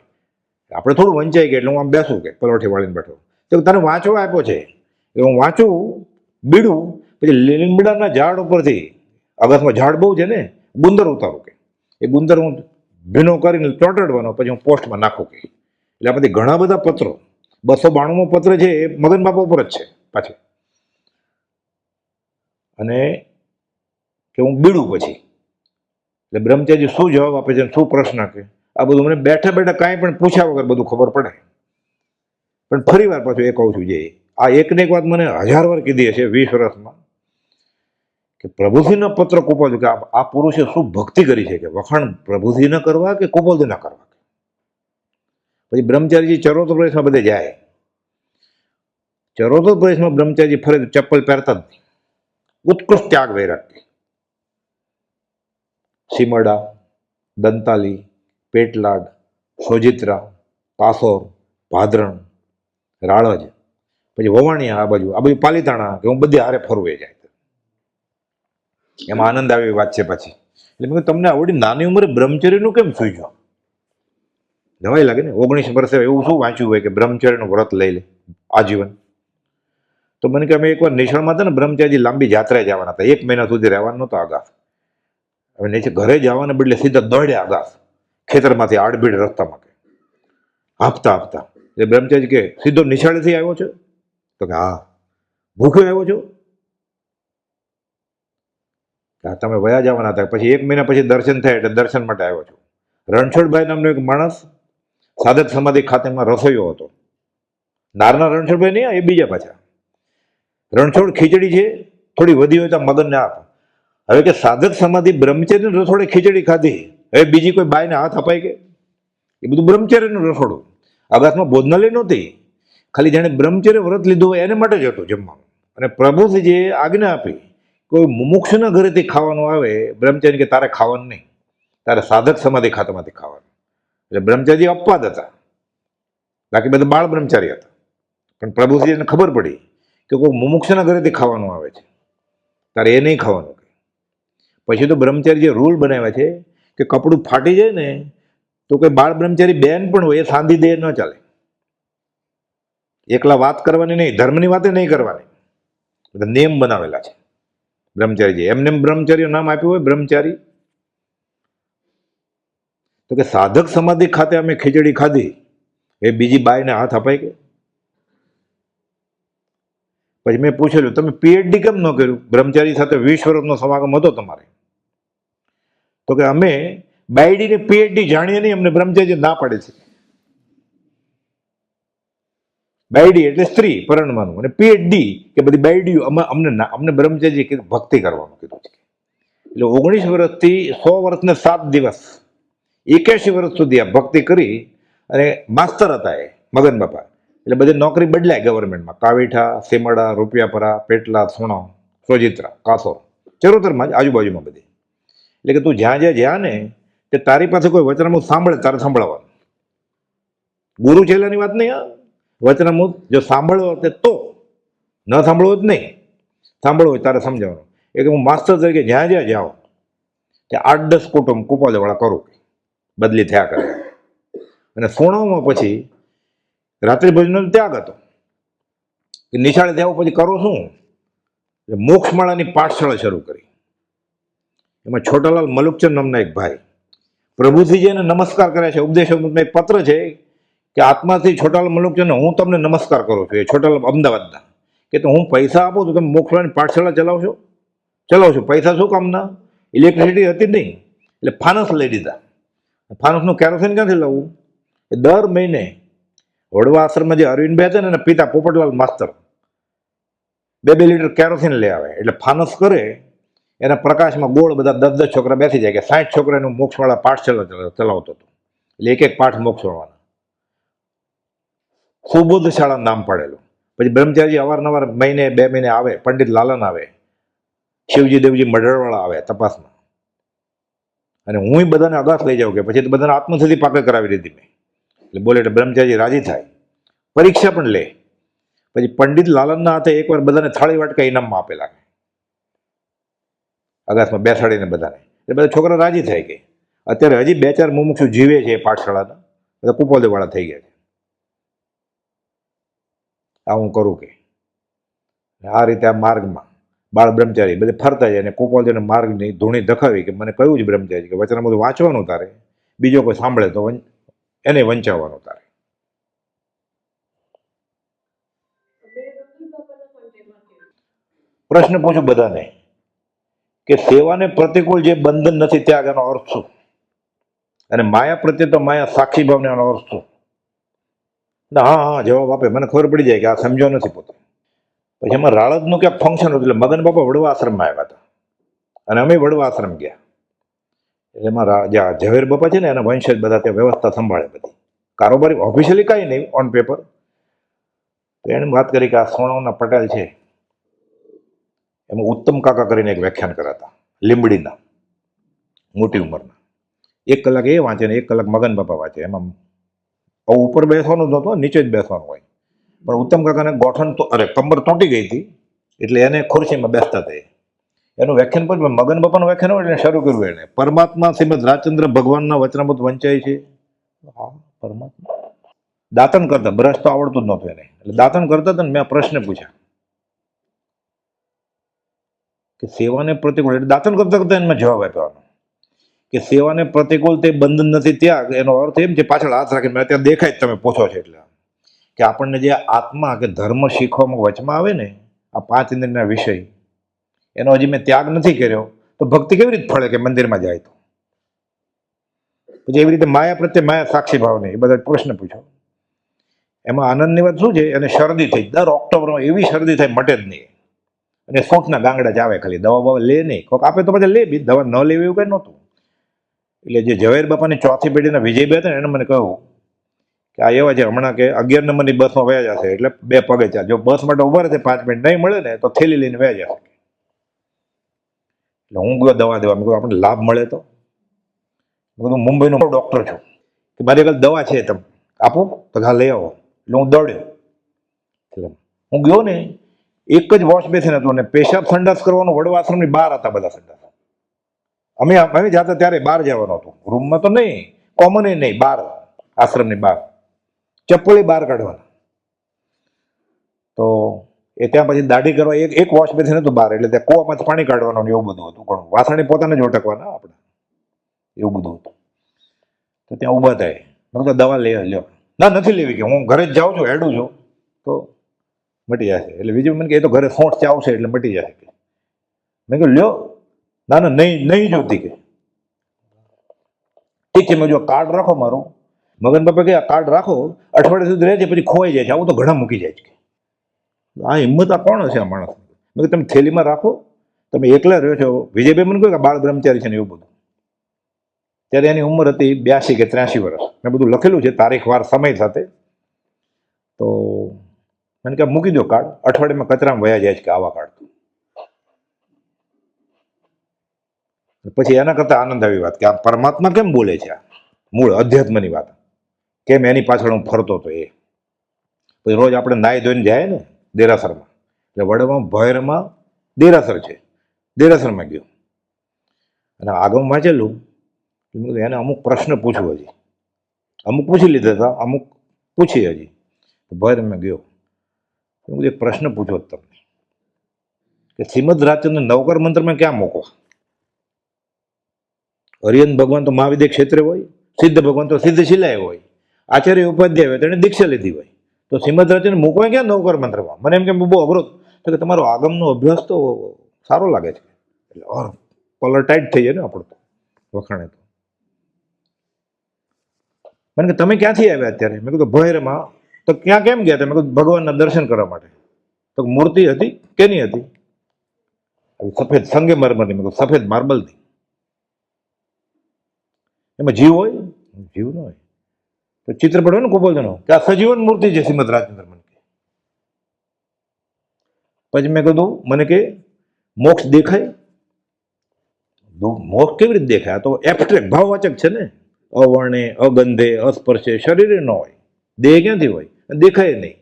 આપણે થોડું વંચાઈ ગયા એટલે હું આમ બેસું કે પલોઠી વાળીને બેઠો. તો તો તને વાંચવા આપ્યો છે એ હું વાંચું બીડું, પછી લીમડાના ઝાડ ઉપરથી, અગસમાં ઝાડ બહુ છે ને, ગુંદર ઉતારું કે એ ગુંદર હું ભીનો કરીને ચોંટાડવાનો, પછી હું પોસ્ટમાં નાખું કે. એટલે આ બધી ઘણા બધા પત્રો, 292મો પત્ર છે એ મગન બાપા ઉપર જ છે પાછી. અને કે હું બીડું પછી એટલે બ્રહ્મચારી શું જવાબ આપે છે, શું પ્રશ્ન કે આ બધું મને બેઠા બેઠા કાંઈ પણ પૂછ્યા વગર બધું ખબર પડે. પણ ફરી વાર પાછું એ કહું છું, જે આ એકને એક વાત મને 1000 વાર કીધી હશે 20 વર્ષમાં, કે પ્રભુજીના પત્ર કુપાલજી કે આ પુરુષે શું ભક્તિ કરી છે, કે વખાણ પ્રભુજી ન કરવા કે કુપાલજી ના કરવા. પછી બ્રહ્મચારીજી ચરોતર પ્રદેશમાં બધે જાય. ચરોતર પ્રદેશમાં બ્રહ્મચારીજી ફરે તો ચપ્પલ પહેરતા જ નહીં. ઉત્કૃષ્ટ ત્યાગ વૈરાગ્ય. સીમડા, દંતાલી, પેટલાદ, સોજિત્રા, કાસોર, ભાદરણ, રાળજ, પછી વવાણિયા, આ બાજુ પાલીતાણા, કે હું બધી હારે ફરવું એ જાય. એમાં આનંદ આવે એવી વાત છે પાછી. એટલે મેં તમને આવડી નાની ઉંમરે બ્રહ્મચર્યનું કેમ સૂઝ્યો? નવાઈ લાગે ને. 19 વર્ષે એવું શું વાંચ્યું હોય કે બ્રહ્મચર્યનું વ્રત લઈ લે આજીવન? તો મને કે અમે એકવાર નિશાળમાં હતા ને, બ્રહ્મચારી લાંબી યાત્રાએ જવાના હતા, 1 મહિના સુધી રહેવાનું નહોતો આગાસ. હવે નીચે ઘરે જવાને બદલે સીધા દોડ્યા આગાસ, ખેતરમાંથી આડબીડ રસ્તામાં કે હાંફતા હાંફતા. એટલે બ્રહ્મચારી કે સીધો નિશાળેથી આવ્યો છો? તો કે હા. ભૂખ્યો આવ્યો છો? તમે વયા જવાના હતા. પછી 1 મહિના પછી દર્શન થાય એટલે દર્શન માટે આવ્યો છું. રણછોડભાઈ નામનો એક માણસ સાધક સમાધિ ખાતેમાં રસોઈયો હતો. નારના રણછોડભાઈ નહીં, એ બીજા પાછા. રણછોડ ખીચડી છે, થોડી વધી હોય તો મગનને આપ. હવે કે સાધક સમાધિ બ્રહ્મચર્યનું રસોડે ખીચડી ખાધી, હવે બીજી કોઈ બાઈને હાથ અપાય કે? એ બધું બ્રહ્મચર્યનું રસોડું. આગાસમાં ભોજનાલય નહોતી, ખાલી જેણે બ્રહ્મચર્ય વ્રત લીધું હોય એને માટે જ હતું જમવાનું. અને પ્રભુજીએ આજ્ઞા આપી, કોઈ મુમુક્ષુના ઘરેથી ખાવાનું આવે, બ્રહ્મચારી કે તારે ખાવાનું નહીં, તારે સાધક સમાધિ ખાતામાંથી ખાવાનું. એટલે બ્રહ્મચારી અપવાદ હતા, બાકી બધા બાળ બ્રહ્મચારી હતા. પણ પ્રભુજીને ખબર પડી કે કોઈ મુમુક્ષુના ઘરેથી ખાવાનું આવે છે, તારે એ નહીં ખાવાનું. પછી તો બ્રહ્મચારી જે રૂલ બનાવ્યા છે કે કપડું ફાટી જાય ને તો કોઈ બાળ બ્રહ્મચારી બેન પણ હોય એ સાંધી દે ન ચાલે. એકલા વાત કરવાની નહીં, ધર્મની વાતે નહીં કરવાની, બધા નિયમ બનાવેલા છે બ્રહ્મચારીજી. એમને બ્રહ્મચારીનું નામ આપ્યું હોય બ્રહ્મચારી. તો કે સાધક સમાધિ ખાતે અમે ખીચડી ખાધી, એ બીજી બાઈને હાથ અપાય કે? પછી મેં પૂછેલું, તમે પીએચડી કેમ ન કર્યું? બ્રહ્મચારી સાથે 20 વર્ષનો સમાગમ હતો તમારે. તો કે અમે બાયડીને પીએચડી જાણીએ નહીં, અમને બ્રહ્મચારી ના પાડે છે. બાયડી એટલે સ્ત્રી પરણવાનું, અને પીએચડી કે બધી બાયડીઓ અમને બ્રહ્મચારી કીધું ભક્તિ કરવાનું કીધું છે. એટલે 19 વર્ષથી 100 વર્ષને 7 દિવસ 81 વર્ષ સુધી આ ભક્તિ કરી. અને માસ્તર હતા એ મગન બાપા. એટલે બધી નોકરી બદલાય ગવર્મેન્ટમાં. કાવીઠા, સીમડા, રૂપિયાપરા, પેટલા, સોણો, સોજિત્રા, કાસોર, ચરોતરમાં જ આજુબાજુમાં બધી. એટલે કે તું જ્યાં જ્યાં ને તે તારી પાસે કોઈ વચનામૃત સાંભળે તારે સાંભળવાનું. ગુરુ છેલ્લાની વાત નહીં. વચનામૃત જો સાંભળવો હોય તો, ન સાંભળવો જ નહીં. સાંભળવો હોય તારે સમજાવવાનું. એ કે હું માસ્તર તરીકે જ્યાં જ્યાં જાઉં ત્યાં 8-10 કુટુંબ કુપાલવાળા કરું, બદલી થયા કરે. અને સોણામાં પછી રાત્રિ ભોજનનો ત્યાગ હતો. નિશાળે થયા પછી કરું શું? મોક્ષમાળાની પાઠશાળા શરૂ કરી. એમાં છોટાલાલ મલુકચંદ નામના એક ભાઈ પ્રભુજીને નમસ્કાર કરે છે. ઉપદેશમાં એક પત્ર છે કે આત્માથી છોટાલાલ મલુકચંદ હું તમને નમસ્કાર કરું છું. એ છોટાલાલ અમદાવાદના કે તો હું પૈસા આપું તો તમે મોક્ષમાળાની પાઠશાળા ચલાવશો. પૈસા શું કામના? ઇલેક્ટ્રિસિટી હતી નહીં, એટલે ફાનસ લઈ દીધા. ફાનસનું કેરોસીન ક્યાંથી લાવવું? એ દર મહિને વડવા આશ્રમમાં જે અરવિંદભાઈ હતા ને એના પિતા પોપટલાલ માસ્તર 2-2 લીટર કેરોસીન લઈ આવે. એટલે ફાનસ કરે, એના પ્રકાશમાં ગોળ બધા 10-10 છોકરા બેસી જાય. કે 60 છોકરાનું મોક્ષવાળા પાઠશાળા ચલાવતો હતો. એટલે એક પાઠ મોક્ષવાળાના સુબોધ શાળા નામ પાડેલું. પછી બ્રહ્મચારી અવારનવાર મહિને 2 મહિને આવે. પંડિત લાલન આવે, શિવજી દેવજી મઢરવાળા આવે તપાસમાં. અને હું બધાને અગાસ લઈ જાઉં. કે પછી તો બધાને આત્મસિદ્ધિ પાકે કરાવી દીધી મેં. એટલે બોલે એટલે બ્રહ્મચારી રાજી થાય, પરીક્ષા પણ લે. પછી પંડિત લાલનના હાથે એકવાર બધાને થાળી વાટકા ઇનામમાં આપેલા, અગાસમાં બેસાડીને બધાને. એટલે બધા છોકરા રાજી થાય. કે અત્યારે હજી 2-4 મુમુક્ષુ જીવે છે એ પાઠશાળાના, બધા કુપોલવાળા થઈ ગયા છે. આ હું કરું કે આ રીતે આ માર્ગમાં બાળ બ્રહ્મચારી બધે ફરતા જાય અને કુપોલજીને માર્ગની ધૂણી ધખાવી કે મને કહ્યું જ બ્રહ્મચારી કે વચનામૃત વાંચવાનું તારે, બીજો કોઈ સાંભળે તો એને વંચાવવાનું તારે. પ્રશ્ન પૂછું બધાને કે સેવાને પ્રતિકૂળ જે બંધન નથી ત્યાગ એનો અર્થ શું, અને માયા પ્રત્યે તો માયા સાક્ષી ભાવને એનો અર્થ શું? હા હા જવાબ આપે, મને ખબર પડી જાય કે આ સમજો નથી પોતે. પછી એમાં રાળદનું ક્યાંક ફંક્શન હતું એટલે મગન બાપા વડવા આશ્રમમાં આવ્યા હતા અને અમે વડવા આશ્રમ ગયા. એટલે એમાં જ્યાં ઝવેર બાપા છે ને એના વંશજ બધા ત્યાં વ્યવસ્થા સંભાળે બધી, કારોબારી ઓફિશિયલી કાંઈ નહીં ઓન પેપર. તો એણે વાત કરી કે આ સોણાવના પટેલ છે એમાં ઉત્તમ કાકા કરીને એક વ્યાખ્યાન કરાતા લીંબડીના, મોટી ઉંમરના. 1 કલાક એ વાંચે ને 1 કલાક મગન બાપા વાંચે. એમાં ઉપર બેસવાનું જ નહોતું, નીચે જ બેસવાનું હોય. પણ ઉત્તમ કાકાને ગોઠણ તો કમર તૂટી ગઈ હતી એટલે એને ખુરશીમાં બેસતા હતા. એનું વ્યાખ્યાન પણ મગન બાપાનું વ્યાખ્યાન હોય એટલે શરૂ કર્યું એને, પરમાત્મા શ્રીમદ રાજચંદ્ર ભગવાનના વચનામૃત વંચાય છે. હા પરમાત્મા દાંતણ કરતા, બ્રશ તો આવડતું જ નહોતું એને, એટલે દાંતણ કરતા હતા ને મેં પ્રશ્ન પૂછ્યા કે સેવાને પ્રતિકૂળ, એટલે દાંતણ કરતા કરતા એને જવાબ આપ્યો કે સેવાને પ્રતિકૂળ તે બંધન નથી ત્યાગ, એનો અર્થ એમ છે પાછળ હાથ રાખીને અત્યારે દેખાય જ તમે પૂછો છો એટલે કે આપણને જે આત્મા કે ધર્મ શીખવામાં વચમાં આવે ને આ 5 ઇન્દ્રિયના વિષય, એનો હજી મેં ત્યાગ નથી કર્યો તો ભક્તિ કેવી રીતે ફળે કે મંદિરમાં જાય તો? પછી એવી રીતે માયા પ્રત્યે માયા સાક્ષી ભાવ નહીં, એ બધા પ્રશ્ન પૂછો. એમાં આનંદની વાત શું છે, એને શરદી થઈ, દર ઓક્ટોબરમાં એવી શરદી થાય મટે જ નહીં, અને સોંઠના ગાંગડા જ આવે, ખાલી દવા બવા લે નહીં, કોઈક આપે તો પછી લે બી, દવા ન લેવી એવું કંઈ નહોતું. એટલે જે ઝવેર બાપાની 4થી પેઢીના વિજયભાઈ હતા ને એને મને કહ્યું કે આ એવા છે હમણાં કે 11 નંબરની બસમાં વયા જશે એટલે 2 પગે ચાલ, જો બસ માટે ઉભા રહેશે 5 મિનિટ નહીં મળે ને તો થેલી લઈને વયા જશે. એટલે હું ગયો દવા દેવા, મેં કહ્યું આપણને લાભ મળે તો. મેં કીધું મુંબઈનો ડૉક્ટર છું કે મારી આગળ દવા છે તમે આપો તો હા લઈ આવો. એટલે હું દોડ્યો, એટલે હું ગયો ને એક જ વોશ બેસીને હતું અને પેશાબ સંડાસ કરવાનું વડવા આશ્રમની બહાર હતા બધા સંડાસ. અમે જતા ત્યારે બહાર જવાનું હતું, રૂમમાં તો નહીં, કોમન નહીં, બહાર આશ્રમની બહાર ચપ્પલી બહાર કાઢવાના. તો એ ત્યાં પછી દાઢી કરવા એક વોશ બેસીને હતું બહાર, એટલે ત્યાં કૂવામાંથી પાણી કાઢવાનું એવું બધું હતું, ઘણું વાસણી પોતાને જ ઓટકવાના આપણે, એવું બધું હતું. તો ત્યાં ઊભા થાય, મેં કીધું દવા લ્યો, ના નથી લેવી કે હું ઘરે જ જાઉં છું, હેડું છું તો મટી જશે. એટલે બીજું મને કે એ તો ઘરે સોંઠ ચાવશે એટલે મટી જશે કે. મેં કહ્યું લ્યો, ના ના નહીં જોતી કે. ઠીક છે, મેં જો કાર્ડ રાખો મારું. મગન બાપા કે આ કાર્ડ રાખો, અઠવાડિયા સુધી રહે છે પછી ખોવાઈ જાય છે, આવું તો ઘણા મૂકી જાય છે. આ હિંમત આ કોણ હશે આ માણસ? મેં તમે થેલીમાં રાખો, તમે એકલા રહ્યો છો. વિજયભાઈ મને કહ્યું કે બાળ બ્રહ્મચારી છે ને એવું બધું. ત્યારે એની ઉંમર હતી 82 કે 83 વર્ષ. મેં બધું લખેલું છે તારીખ વાર સમય સાથે. તો મને કે મૂકી દો કાર્ડ, અઠવાડિયામાં કચરામાં વયા જાય છે કે આવા કાર્ડ. પછી એના કરતા આનંદ આવી વાત કે આ પરમાત્મા કેમ બોલે છે, આ મૂળ અધ્યાત્મની વાત કેમ એની પાછળ હું ફરતો હતો એ. પછી રોજ આપણે નાહી ધોઈને જાય ને દેરાસરમાં, એટલે વડવામાં ભૈરમાં દેરાસર છે, દેરાસરમાં ગયો અને આગમ વાંચેલું. એને અમુક પ્રશ્ન પૂછવું, હજી અમુક પૂછી લીધા હતા, અમુક પૂછી હજી. ભૈરમાં ગયો, એક પ્રશ્ન પૂછો તમને કે શ્રીમદ રાજચંદ્ર નવકર મંત્રમાં ક્યાં મૂકવા? હરિયન ભગવાન તો મહાવિદ્ય ક્ષેત્રે હોય, સિદ્ધ ભગવાન તો સિદ્ધ શિલાએ હોય, આચાર્ય ઉપાધ્યાય હોય તેને દીક્ષા લીધી હોય, તો શ્રીમદ રાજચંદ્ર મૂકવા ક્યાં નવકર મંત્રમાં? મને એમ કે બહુ અવરોધ તો કે તમારો આગમનો અભ્યાસ તો સારો લાગે છે, એટલે કલર ટાઈટ થઈ જાય ને આપણું તો વખાણે. તો મને કે તમે ક્યાંથી આવ્યા અત્યારે? મેં કીધું ભૈરમાં. તો ક્યાં કેમ ગયા હતા? મેં કીધું ભગવાનના દર્શન કરવા માટે. તો મૂર્તિ હતી કેની હતી? સફેદ સંગેમરમરની. મેં કીધું સફેદ માર્બલની. એમાં જીવ હોય? જીવ ન હોય તો ચિત્રપટ હોય ને ગોપાલજીનો કે આ સજીવન મૂર્તિ છે શ્રીમદ રાજચંદ્ર. મને પછી મેં કીધું મને કે મોક્ષ દેખાય? મોક્ષ કેવી રીતે દેખાય? આ તો એબ્સ્ટ્રેક્ટ ભાવવાચક છે ને, અવર્ણે અગંધે અસ્પર્શે શરીરે ન હોય, દેહ ક્યાંથી હોય? દેખાય નહીં.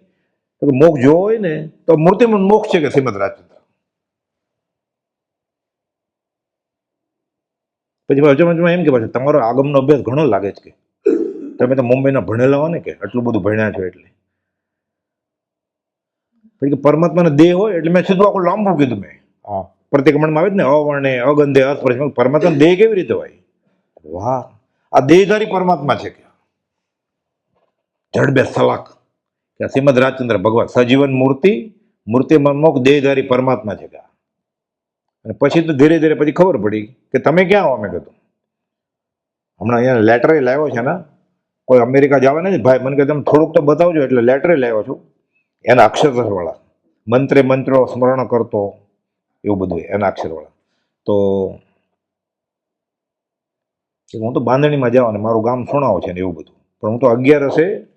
તો મોક્ષ જો હોય ને તો મૂર્તિમાં મોક્ષ છે કે શ્રીમદ રાજચંદ્ર. પછી વચમાં એમ કે પાછું તમારો આગમનો અભ્યાસ ઘણો લાગે છે કે તમે તો મુંબઈના ભણેલા હો ને કે આટલું બધું ભણ્યા છો એટલે. પછી કે પરમાત્માનો દેહ હોય એટલે મેં સીધું આખું લાંબુ કીધું મેં. હા, પ્રતિક્રમણમાં આવે જ ને, અવર્ણે અગંધે અસ્પર્શ. પરમાત્માનો દેહ કેવી રીતે હોય? વાહ, આ દેહધારી પરમાત્મા છે કે જડબે સલાક કે શ્રીમદ રાજચંદ્ર ભગવાન સજીવન મૂર્તિ, મૂર્તિમાં મોક દેહધારી પરમાત્મા છે કે. અને પછી તો ધીરે ધીરે પછી ખબર પડી કે તમે ક્યાં આવો. મેં કીધું હમણાં અહીંયા લેટર લાવ્યો છે ને, કોઈ અમેરિકા જવાના ને ભાઈ, મને કે તમે થોડુંક તો બતાવજો, એટલે લેટર લાવ્યો છું એના અક્ષરવાળા, મંત્રે મંત્રો સ્મરણ કરતો, એવું બધું એના અક્ષરવાળા. તો હું તો બાંધણીમાં જાઉં ને મારું ગામ સોણાવો છે ને એવું બધું, પણ હું તો 11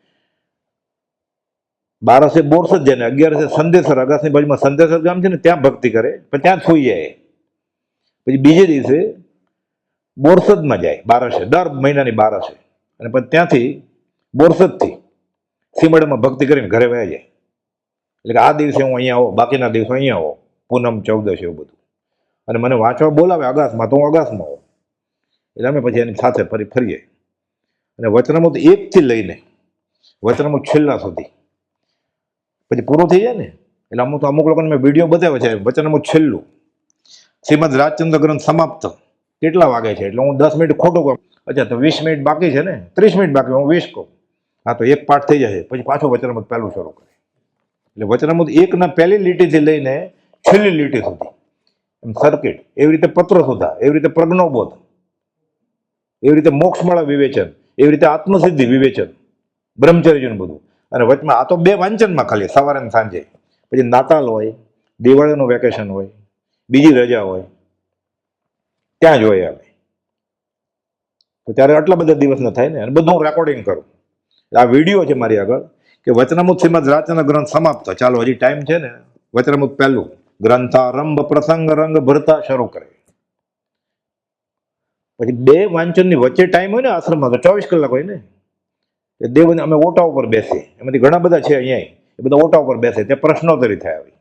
12 બોરસદ જાય ને 11 સંદેશર, અગાસની બાજુમાં સંદેશર ગામ છે ને, ત્યાં ભક્તિ કરે, પણ ત્યાં જ સુઈ જાય. પછી બીજે દિવસે બોરસદમાં જાય 12, દર મહિનાની 12, અને પછી ત્યાંથી બોરસદથી સીમડમાં ભક્તિ કરીને ઘરે વયા જાય. એટલે કે આ દિવસે હું અહીંયા આવો, બાકીના દિવસો અહીંયા આવો, પૂનમ 14 એવું બધું. અને મને વાંચવા બોલાવે અગાસમાં, તો હું અગાસમાં આવું. એટલે અમે પછી એની સાથે ફરીએ. અને વચનામૃત 1 થી લઈને વચનામૃત છેલ્લા સુધી પછી પૂરું થઈ જાય ને, એટલે અમુક લોકોને મેં વિડીયો બતાવ્યો છે. વચનામૃત છેલ્લું, શ્રીમદ રાજચંદ્ર ગ્રંથ સમાપ્ત કેટલા વાગે છે, એટલે હું 10 મિનિટ ખોટું કહું. અચ્છા, તો 20 મિનિટ બાકી છે ને, 30 મિનિટ બાકી, હું 20 કહું. હા, તો એક પાઠ થઈ જશે, પછી પાછું વચનામૃત પહેલું શરૂ કરે. એટલે વચનામૃત 1 પહેલી લીટીથી લઈને છેલ્લી લીટી સુધી એમ સર્કિટ. એવી રીતે પત્ર સુધા, એવી રીતે પ્રજ્ઞોબોધ, એવી રીતે મોક્ષમાળા વિવેચન, એવી રીતે આત્મસિદ્ધિ વિવેચન, બ્રહ્મચર્યનું બધું. અને વચમાં આ તો 2 વાંચનમાં ખાલી, સવારે અને સાંજે. પછી નાતાલ હોય, દિવાળીનું વેકેશન હોય, બીજી રજા હોય, ત્યાં જ હોય અમે. તો ત્યારે આટલા બધા દિવસ ન થાય ને, અને બધું હું રેકોર્ડિંગ કરું. આ વિડીયો છે મારી આગળ કે વચનામૃત શ્રીમદ રાજચંદ્ર ગ્રંથ સમાપ્ત. ચાલો, હજી ટાઈમ છે ને. વચનામૃત પહેલું, ગ્રંથારંભ પ્રસંગ રંગ ભરતા શરૂ કરે. પછી 2 વાંચનની વચ્ચે ટાઈમ હોય ને આશ્રમમાં, તો 24 કલાક હોય ને. એ દેવને અમે ઓટા ઉપર બેસીએ, એમાંથી ઘણા બધા છે અહીંયા, એ બધા ઓટા ઉપર બેસે, તે પ્રશ્નોત્તરી થાય આવી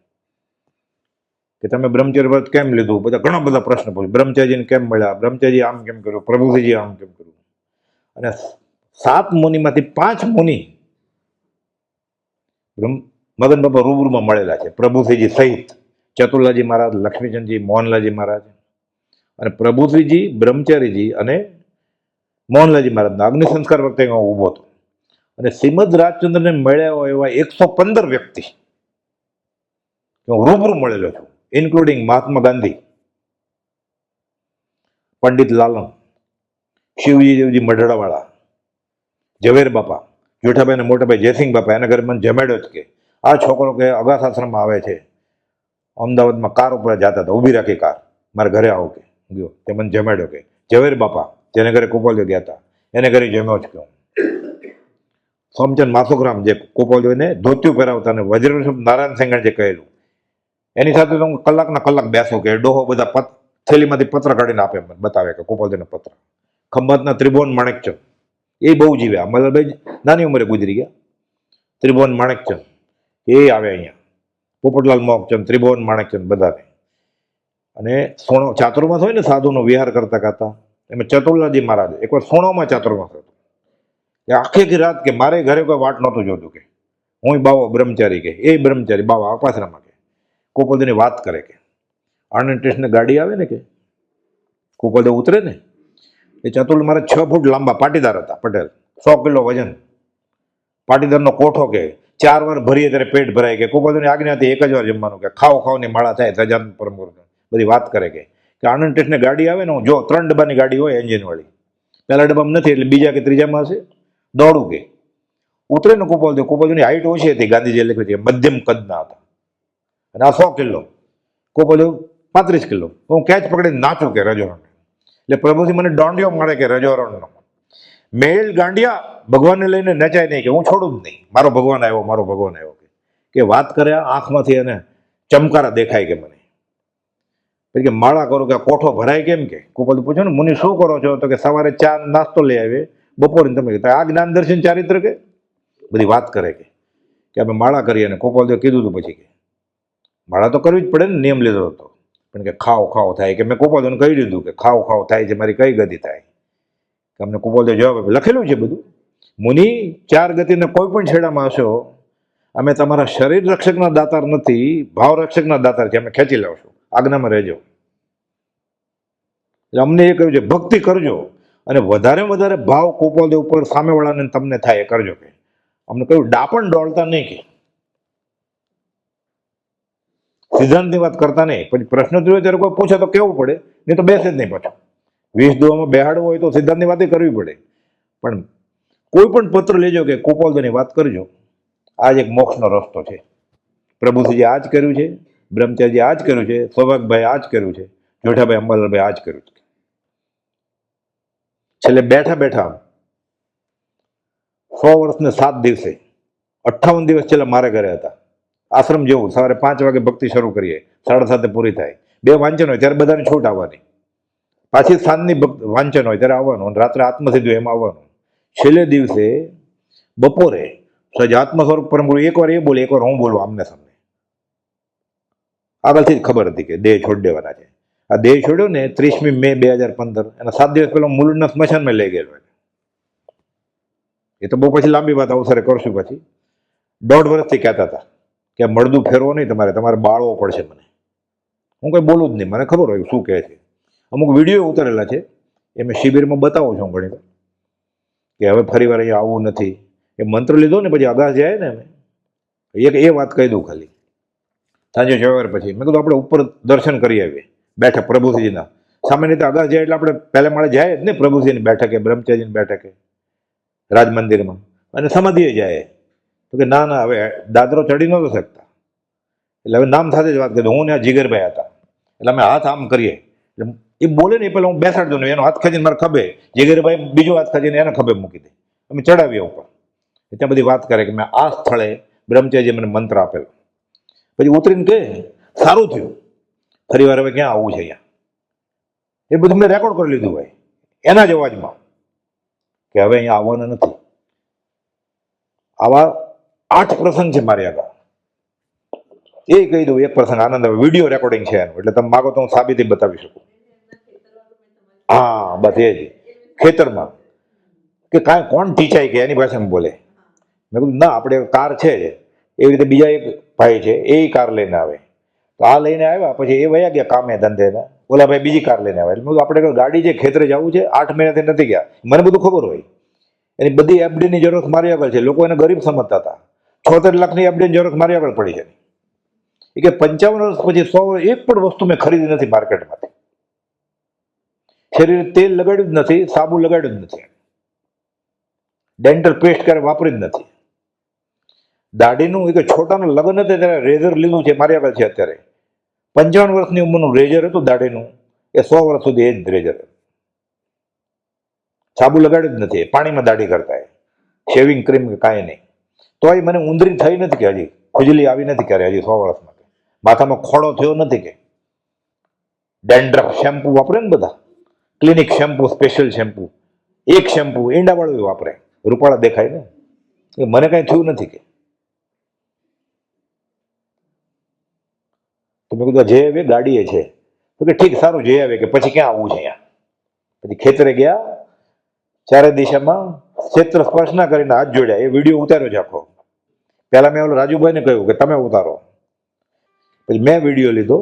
કે તમે બ્રહ્મચર્ય વ્રત કેમ લીધું, બધા ઘણા બધા પ્રશ્ન પૂછે. બ્રહ્મચર્યને કેમ મળ્યા, બ્રહ્મચર્ય આમ કેમ કર્યું, પ્રભુજીએ આમ કેમ કર્યું. અને 7 મુનિમાંથી 5 મુનિ મગન બાપા રૂબરૂમાં મળેલા છે, પ્રભુશ્રીજી સહિત. ચતુર્લાજી મહારાજ, લક્ષ્મીચંદજી, મોહનલાલજી મહારાજ, અને પ્રભુશ્રીજી, બ્રહ્મચારીજી અને મોહનલાલજી મહારાજના અગ્નિ સંસ્કાર વખતે હું ઊભો હતો. અને શ્રીમદ રાજચંદ્રને મળ્યા હોય એવા 115 વ્યક્તિ હું રૂબરૂ મળેલો છું, ઇન્ક્લુડિંગ મહાત્મા ગાંધી, પંડિત લાલન, શિવજી દેવજી મઢડાવાળા, ઝવેર બાપા, જેઠાભાઈ ને મોટાભાઈ જયસિંહ બાપા. એના ઘરે મને જમાડ્યો જ કે આ છોકરો કે અગાસ આશ્રમમાં આવે છે, અમદાવાદમાં કાર ઉપર જતા હતા, ઊભી રાખી કાર, મારા ઘરે આવો કે ગયો. તે મને જમાડ્યો કે ઝવેર બાપા, જેને ઘરે કોપાલીઓ ગયા હતા, એને ઘરે જમ્યો જ કહું. સોમચંદ માસુકરામ, જે કોપાલીઓને ધોતિયું પહેરાવતા, અને વજ્રવંશ નારાયણ સિંઘણ જે કહેલું, એની સાથે તો હું કલાકના કલાક બેસું કે ડોહો બધા થેલીમાંથી પત્ર કાઢીને આપે, મને બતાવે કે કોપાલીઓના પત્ર. ખંભાતના ત્રિભુવન માણેકચંદ, એ બહુ જીવ્યા, મતલબ નાની ઉંમરે ગુજરી ગયા. ત્રિભુવન માણેકચંદ એ આવે અહીંયા, પોપટલાલ મોહકચંદ, ત્રિભુવન માણેકચંદ, બધાને. અને સોણો ચાતુર્માસ હોય ને, સાધુનો વિહાર કરતા કરતા, એમાં ચતુર્લાજી મહારાજ એકવાર સોણોમાં ચાતુર્માસ હતો. આખી રાત કે મારે ઘરે કોઈ વાટ નહોતું જોતું કે હું બાવો બ્રહ્મચારી કે એ બ્રહ્મચારી બાવા અપાસરામાં કે કોપોદની વાત કરે કે આણંદ સ્ટેશને ગાડી આવે ને કે કોપોદે ઉતરે ને, એ ચતુર્લ મારે 6 ફૂટ લાંબા પાટીદાર હતા, પટેલ, 100 કિલો વજન, પાટીદારનો કોઠો કે 4 વાર ભરીએ ત્યારે પેટ ભરાય કે કોપોદની આજ્ઞા હતી 1 જ વાર જમવાનું કે ખાવ ખાવની માળા થાય, સજાન પરમ બધી વાત કરે કે આણંદ સ્ટેશને ગાડી આવે ને, હું જો 3 ડબ્બાની ગાડી હોય એન્જિન વાળી, પહેલા ડબ્બામાં નથી એટલે બીજા કે ત્રીજામાં હશે, દોડું કે ઉતરે ને કોપાલદેવ હાઈટ ઓછી હતી, ગાંધીજી લખ્યું છે મધ્યમ કદના હતા, અને આ 100 કિલો, કોપાલદેવ 35 કિલો. હું કેચ પકડીને નાચું કે રજોરણ, એટલે પ્રભુજી મને દોંડિયો મળે કે રજોરણનો મેલ ગાંડિયા ભગવાનને લઈને નચાય નહીં કે હું છોડું જ નહીં, મારો ભગવાન આવ્યો, મારો ભગવાન આવ્યો કે વાત કરે આંખમાંથી અને ચમકારા દેખાય કે મને. પછી કે માળા કરું કે કોઠો ભરાય કેમ કે કોપાલદેવ પૂછ્યું ને મુનિ શું કરો છો, તો કે સવારે ચા નાસ્તો લઈ આવે, બપોરે તમે આ જ્ઞાન દર્શન ચારિત્ર કે બધી વાત કરે કે અમે માળા કરીએ. અને કોપાલદેવ કીધું હતું પછી કે માળા તો કરવી જ પડે ને, નિયમ લીધો હતો, પણ કે ખાવ ખાવ થાય કે મેં કોપાલદેવને કહી દીધું કે ખાવ ખાવ થાય છે, મારી કઈ ગતિ થાય કે અમને કોપાલદેવ જવાબ આપે, લખેલું છે બધું. મુનિ 4 ગતિને કોઈ પણ છેડામાં હશો અમે તમારા શરીર રક્ષકના દાતાર નથી, ભાવ રક્ષકના દાતાર છે, અમે ખેંચી લાવશું, આજ્ઞામાં રહેજો. એટલે અમને એ કહ્યું છે ભક્તિ કરજો અને વધારે વધારે ભાવ કોપોલ ઉપર સામેવાળાને તમને થાય એ કરજો. કે અમને કહ્યું ડાપણ ડોળતા નહીં, કે સિદ્ધાંતની વાત કરતા નહીં. પછી પ્રશ્ન થયો ત્યારે કોઈ પૂછે તો કેવું પડે, નહીં તો બેસે જ નહીં. પાછું 20 દુઆમાં બેહાડવું હોય તો સિદ્ધાંતની વાત કરવી પડે. પણ કોઈ પણ પત્ર લેજો કે કોપોલની વાત કરજો. આ જ એક મોક્ષનો રસ્તો છે. પ્રભુશ્રીજી આ જ કર્યું છે, બ્રહ્મચારીજી આ જ કર્યું છે, સૌભાગભાઈ આ જ કર્યું છે, જોઠાભાઈ અંબાલાલભાઈ આ જ કર્યું છે. છેલ્લે બેઠા બેઠા 100 વર્ષ ને 7 દિવસે 58 દિવસ છેલ્લા મારે ઘરે હતા. આશ્રમ જેવું, સવારે 5 વાગે ભક્તિ શરૂ કરીએ, 7:30 પૂરી થાય. 2 વાંચન હોય ત્યારે બધાને છૂટ આવવાની, પાછી સાંજની વાંચન હોય ત્યારે આવવાનું, અને રાત્રે આત્મસિદ્ધિ એમાં આવવાનું. છેલ્લે દિવસે બપોરે સજ આત્મ સ્વરૂપ પરમ ગુરુ એકવાર એ બોલે, એકવાર હું બોલું, આમને સામને. આગળથી જ ખબર હતી કે દેહ છોડી દેવાના છે. આ દેહ છોડ્યો ને 30મી મે 2015, એના 7 દિવસ પહેલા મૂળના સ્મશાનમાં લઈ ગયેલો. એ તો બહુ પછી લાંબી વાત અવસરે કરશું. પછી 1.5 વર્ષથી કહેતા હતા કે મળદું ફેરવો નહીં, તમારે બાળવો પડશે મને. હું કંઈ બોલું જ નહીં, મને ખબર હોય શું કહે છે. અમુક વિડીયો ઉતરેલા છે, એ મેં શિબિરમાં બતાવું છું ઘણી વાર, કે હવે ફરી વાર અહીંયા આવવું નથી. એ મંત્ર લીધો ને પછી અગાસ જાય ને, અમે એ વાત કહી દઉં ખાલી. સાંજે 6 વાર પછી મેં કીધું આપણે ઉપર દર્શન કરી આવીએ, બેઠક પ્રભુજીના. સામાન્ય રીતે અગાસ જાય એટલે આપણે પહેલા માળે જાય જ ને, પ્રભુજીની બેઠકે, બ્રહ્મચારીજીની બેઠકે, રાજ મંદિરમાં, અને સમાધિએ જાય. તો કે ના હવે દાદરો ચડી નહોતો શકતા, એટલે હવે નામ સાથે જ વાત કરી. હું ને આ જીગરભાઈ હતા, એટલે અમે હાથ આમ કરીએ, એટલે એ બોલે ને એ પહેલાં હું બેસાડી દઉં ને, એનો હાથ ખેંચીને મારે ખભે, જીગરભાઈ બીજો હાથ ખેંચીને એને ખભે મૂકી દે, અમે ચડાવીએ ઉપર. ત્યાં બધી વાત કરે કે મેં આ સ્થળે બ્રહ્મચારીજીએ મને મંત્ર આપેલો. પછી ઉતરીને કે સારું થયું, ફરી વાર હવે ક્યાં આવવું છે અહીંયા. એ બધું મેં રેકોર્ડ કરી લીધું હોય એના જ અવાજમાં, કે હવે અહીંયા આવવાના નથી. આવા 8 પ્રસંગ છે મારી આગળ. એ કહી દઉં, એક પ્રસંગ આનંદ આવે, વિડીયો રેકોર્ડિંગ છે એનું, એટલે તમે માગો તો હું સાબિતી બતાવી શકું. હા બસ એ જ ખેતરમાં, કે કાંઈ કોણ ટીચાય કે એની ભાષામાં બોલે. મેં કીધું ના, આપણે કાર છે એવી રીતે બીજા એક ભાઈ છે એ કાર લઈને આવે. તો આ લઈને આવ્યા, પછી એ વયા ગયા કામે ધંધે, ઓલા ભાઈ બીજી કાર લઈને આવ્યા. એટલે આપણે ગાડી છે, ખેતરે જવું છે, 8 મહિનાથી નથી ગયા. મને બધું ખબર હોય, એની બધી એફડીની જરૂરત મારી આગળ છે. લોકો એને ગરીબ સમજતા હતા. 76 લાખની એફડીની જરૂરત મારી આગળ પડી છે. એ કે 55 વર્ષ પછી 100 વર્ષ એક પણ વસ્તુ મેં ખરીદી નથી માર્કેટમાંથી. શરીરે તેલ લગાડ્યું જ નથી, સાબુ લગાડ્યું જ નથી, ડેન્ટલ પેસ્ટ ક્યારે વાપરી જ નથી. દાઢીનું એક છોટાનું લગ્ન હતું ત્યારે રેઝર લીધું છે મારી આગળ છે. અત્યારે 55 વર્ષની ઉંમરનું રેઝર હતું દાઢીનું, એ 100 વર્ષ સુધી એ જ રેઝર. સાબુ લગાડ્યું જ નથી, પાણીમાં દાઢી કરતા, શેવિંગ ક્રીમ કે કાંઈ નહીં. તોય મને ઊંધરી થઈ નથી કે હજી ખુજલી આવી નથી ક્યારે હજી 100 વર્ષમાં. માથામાં ખોડો થયો નથી કે. ડેન્ડ્રફ શેમ્પુ વાપરે ને બધા, ક્લિનિક શેમ્પુ, સ્પેશિયલ શેમ્પુ, એક શેમ્પુ ઈંડાવાળું વાપરે, રૂપાળા દેખાય ને. એ મને કાંઈ થયું નથી કે. તો મેં કીધું જઈ આવે ગાડીએ છે, તો કે ઠીક સારું જઈ આવે, કે પછી ક્યાં આવવું છે અહીંયા. પછી ખેતરે ગયા, ચારે દિશામાં ક્ષેત્ર સ્પર્શ ના કરીને હાથ જોડ્યા. એ વિડીયો ઉતાર્યો છે આખો. પહેલા મેં ઓલો રાજુભાઈને કહ્યું કે તમે ઉતારો, પછી મેં વિડીયો લીધો.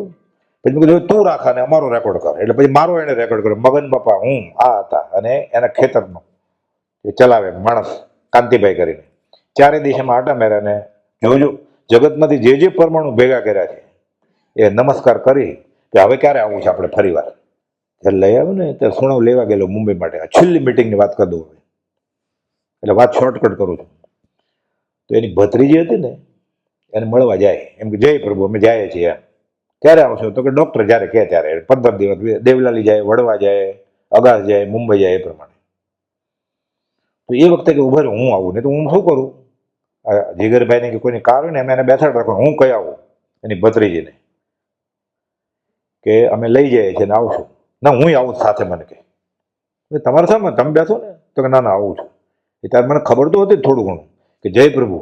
પછી મેં કીધું તું રાખા ને અમારો રેકોર્ડ કર. એટલે પછી મારો એને રેકોર્ડ કર્યો. મગન બાપા હું આ હતા, અને એના ખેતરનો એ ચલાવે માણસ કાંતિભાઈ કરીને. ચારે દિશામાં આટા મેર્યા, ને જોજો જગતમાંથી જે પરમાણુ ભેગા કર્યા છે એ નમસ્કાર કરી કે હવે ક્યારે આવવું છે આપણે ફરી વાર. ત્યારે લઈ આવ્યું ને ત્યારે સુણાવ લેવા ગયેલો મુંબઈ માટે. છેલ્લી મિટિંગની વાત કરી દઉં હવે, એટલે વાત શોર્ટકટ કરું છું. તો એની ભત્રીજી હતી ને, એને મળવા જાય, એમ કે જય પ્રભુ અમે જઈએ છીએ. એમ ક્યારે આવશો? તો કે ડૉક્ટર જ્યારે કહે ત્યારે. 15 દિવસ દેવલાલી જાય, વડવા જાય, અગાસ જાય, મુંબઈ જાય, એ પ્રમાણે. તો એ વખતે કે ઉભા હું આવું, નહીં તો હું શું કરું? જીગરભાઈને કે કોઈની કાર હોય ને અમે એને બેસાડ રાખો, હું કઈ આવું એની ભત્રીજીને, કે અમે લઈ જઈએ છીએ ને આવશું. ના હું આવું સાથે, મને કે તમારે સામે તમે બેસો ને, તો કે ના ના આવું છું. એ ત્યારે મને ખબર તો હતી થોડું ઘણું કે જય પ્રભુ.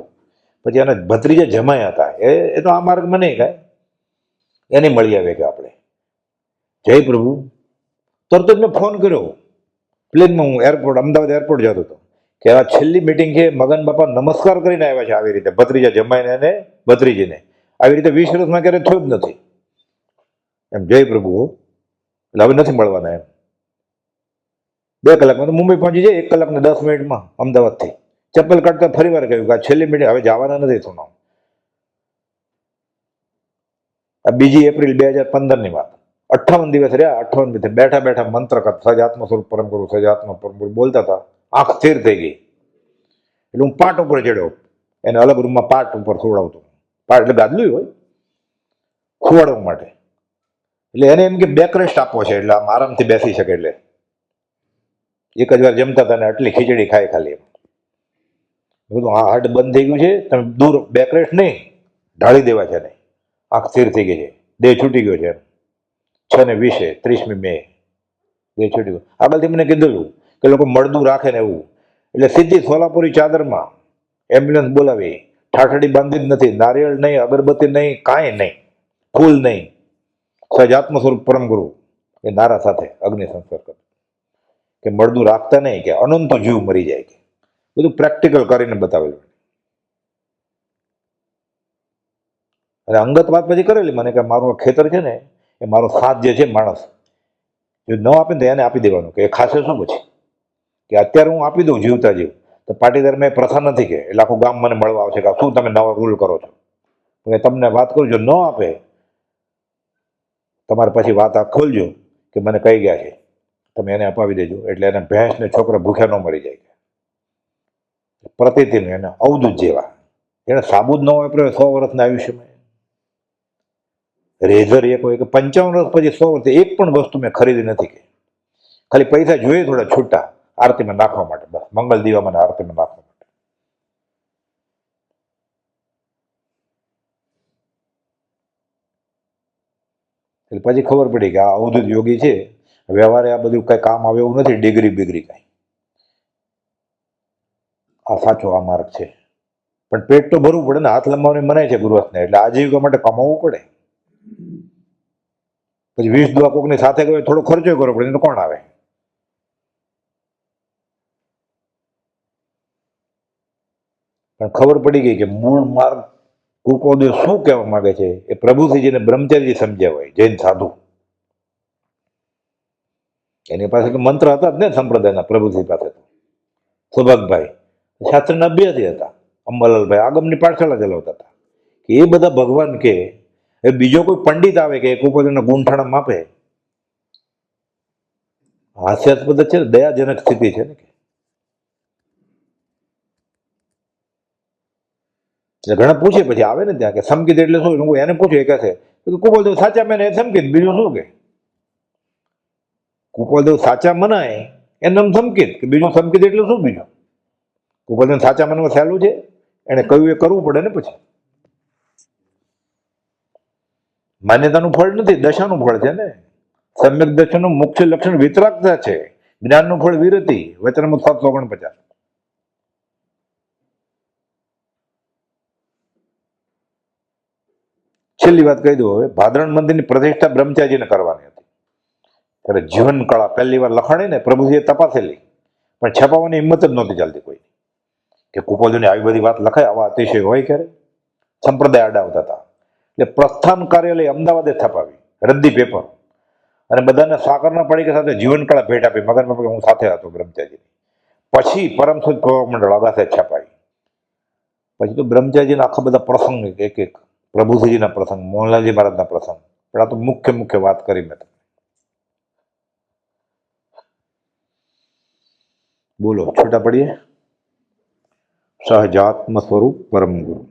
પછી એના ભત્રીજા જમાયા હતા, એ તો આ માર્ગમાં નહીં કાંઈ, એને મળી આવે કે આપણે જય પ્રભુ. તરત જ મેં ફોન કર્યો પ્લેનમાં, હું એરપોર્ટ, અમદાવાદ એરપોર્ટ જતો હતો, કે આ છેલ્લી મિટિંગ છે, મગન બાપા નમસ્કાર કરીને આવ્યા છે આવી રીતે ભત્રીજા જમાઈને અને ભત્રીજીને. આવી રીતે 20 વર્ષમાં ક્યારે થયું જ નથી એમ. જય પ્રભુ. એટલે હવે નથી મળવાના એમ. 2 કલાકમાં તો મુંબઈ પહોંચી જાય, 1 કલાક ને 10 મિનિટમાં અમદાવાદથી. ચપ્પલ કાઢતા ફરી વાર કહ્યું કે આ છેલ્લી મિટિંગ, હવે જવાના નથી થોડા. આ 2 એપ્રિલ 2015ની વાત. 58 દિવસ રહ્યા. 58 દિવસ બેઠા બેઠા મંત્ર કરતા સજાત્મ સ્વરૂપ પરમ ગુરુ, સજાત્મ પરમ ગુરુ બોલતા હતા. આંખ સ્થિર થઈ ગઈ. એટલે હું પાટ ઉપર ચડ્યો, એને અલગ રૂમમાં પાટ ઉપર સુવડાવતો. પાટ એટલે ગાદલું હોય, સુવાડવા માટે. એટલે એને એમ કે બેકરેસ્ટ આપવો છે, એટલે આમ આરામથી બેસી શકે. એટલે એક જ વાર જમતા હતા ને આટલી ખીચડી ખાય ખાલી. એમ બધું હાર્ટ બંધ થઈ ગયું છે, તમે દૂર બેકરેસ્ટ નહીં ઢાળી દેવા છે. નહીં, આંખ સ્થિર થઈ ગઈ છે, દેહ છૂટી ગયો છે. એમ 6:20 30મી મે દેહ છૂટી ગયો. આગળથી મને કીધેલું કે લોકો મળદું રાખે ને એવું. એટલે સીધી સોલાપુરી ચાદરમાં એમ્બ્યુલન્સ બોલાવી, ઠાઠડી બાંધી જ નથી, નારિયેળ નહીં, અગરબત્તી નહીં, કાંઈ નહીં, ફૂલ નહીં, સજાત્મ સ્વરૂપ પરમ ગુરુ એ નારા સાથે અગ્નિ સંસ્કાર કર્યો. કે મળદું રાખતા નહીં, કે અનંતો જીવ મરી જાય. કે બધું પ્રેક્ટિકલ કરીને બતાવેલું. અને અંગત વાત પછી કરેલી મને કે મારું ખેતર છે ને, એ મારો સાથ જે છે માણસ, જો ન આપે ને તો એને આપી દેવાનું. કે એ ખાશે શું પછી? કે અત્યારે હું આપી દઉં જીવતા જીવ, તો પાટીદાર મેં પ્રથા નથી. કે એટલે આખું ગામ મને મળવા આવશે કે શું તમે નવા રૂલ કરો છો. તમને વાત કરું, જો ન આપે તમારે પછી વાત આ ખોલજો કે મને કહી ગયા છે, તમે એને અપાવી દેજો. એટલે એને ભેંસ ને છોકરા ભૂખ્યા ન મરી જાય. પ્રતિદિન એને અવધૂત જેવા. એને સાબુ જ ન વાપર્યો 100 વર્ષના આયુષ્યમાં. રેઝર એક હોય કે 55 વર્ષ પછી 100 વર્ષ એક પણ વસ્તુ મેં ખરીદી નથી. કે ખાલી પૈસા જોઈએ થોડા છૂટા આરતીમાં નાખવા માટે, બસ મંગલ દીવામાં આરતીમાં નાખવા માટે. એટલે પછી ખબર પડી કે આ અવધૂત યોગી છે. વ્યવહારે આ બધું કઈ કામ આવે એવું નથી, ડિગ્રી બિગ્રી કઈ. આ સાચો આ માર્ગ છે. પણ પેટ તો ભરવું પડે ને, હાથ લંબાવવાની મનાય છે ગૃહસ્થને. એટલે આજીવિકા માટે કમાવવું પડે. પછી 20 દુઆ કોકની સાથે ગયો, થોડો ખર્ચો કરવો પડે, તો કોણ આવે? પણ ખબર પડી ગઈ કે મૂળ માર્ગ કુકોદેવ શું કહેવા માંગે છે એ પ્રભુશ્રીજીને બ્રહ્મચારી સમજ્યા હોય, જૈન સાધુ. એની પાસે તો મંત્ર હતા જ ને સંપ્રદાયના. પ્રભુશ્રી પાસે તો સુભગભાઈ શાસ્ત્રના અભ્યાસી હતા, અંબાલાલભાઈ આગમની પાઠશાળા ચલાવતા હતા. કે એ બધા ભગવાન કે એ બીજો કોઈ પંડિત આવે કે કુકોદેવના ગુંઠાણા માપે, હાસ્યાસ્પદ છે ને, દયાજનક સ્થિતિ છે ને. એટલે ઘણા પૂછે પછી આવે ને ત્યાં કે સમકિત એટલે શું? એને પૂછ્યું, એ કહે છે કુકોદેવ સાચા મેને એ સમકિત, બીજું શું? કે કુકોદેવ સાચા મનાય એનું નામ સમકિત, કે બીજું સમકિત એટલે શું? બીજું કુકોદેવ સાચા મનમાં સહેલું છે, એને કહ્યું એ કરવું પડે ને. પછી માન્યતાનું ફળ નથી, દશાનું ફળ છે ને. સમ્યક દર્શનનું મુખ્ય લક્ષણ વિતરાગતા છે, જ્ઞાનનું ફળ વિરતિ. વચનામૃત 749. છેલ્લી વાત કહી દઉં હવે. ભાદરણ મંદિરની પ્રતિષ્ઠા બ્રહ્મચારીજીને કરવાની હતી. ત્યારે જીવન કળા પહેલી વાર લખાણી ને પ્રભુજીએ તપાસેલી, પણ છપાવવાની હિંમત જ નહોતી ચાલતી કોઈ. કે કુપોદની આવી બધી વાત લખાય, આવા અતિશય હોય ક્યારે? સંપ્રદાય અડાવતા હતા. એટલે પ્રસ્થાન કાર્યાલય અમદાવાદે છપાવી, રદ્દી પેપર. અને બધાને સાકરના પડીકા સાથે જીવન કળા ભેટ આપી. મગનમાં હું સાથે હતો બ્રહ્મચારીજી. પછી પરમસુદ પ્રવક મંડળ અગાસે છપાઈ. પછી તો બ્રહ્મચારીજીના આખા બધા પ્રસંગ, એક એક પ્રભુશ્રીજીના પ્રસંગ, મોહનલાલજી મહારાજના પ્રસંગ. પણ આ તો મુખ્ય વાત કરી મેં. બોલો, છૂટા પડીએ. સહજાત્મ સ્વરૂપ પરમ ગુરુ.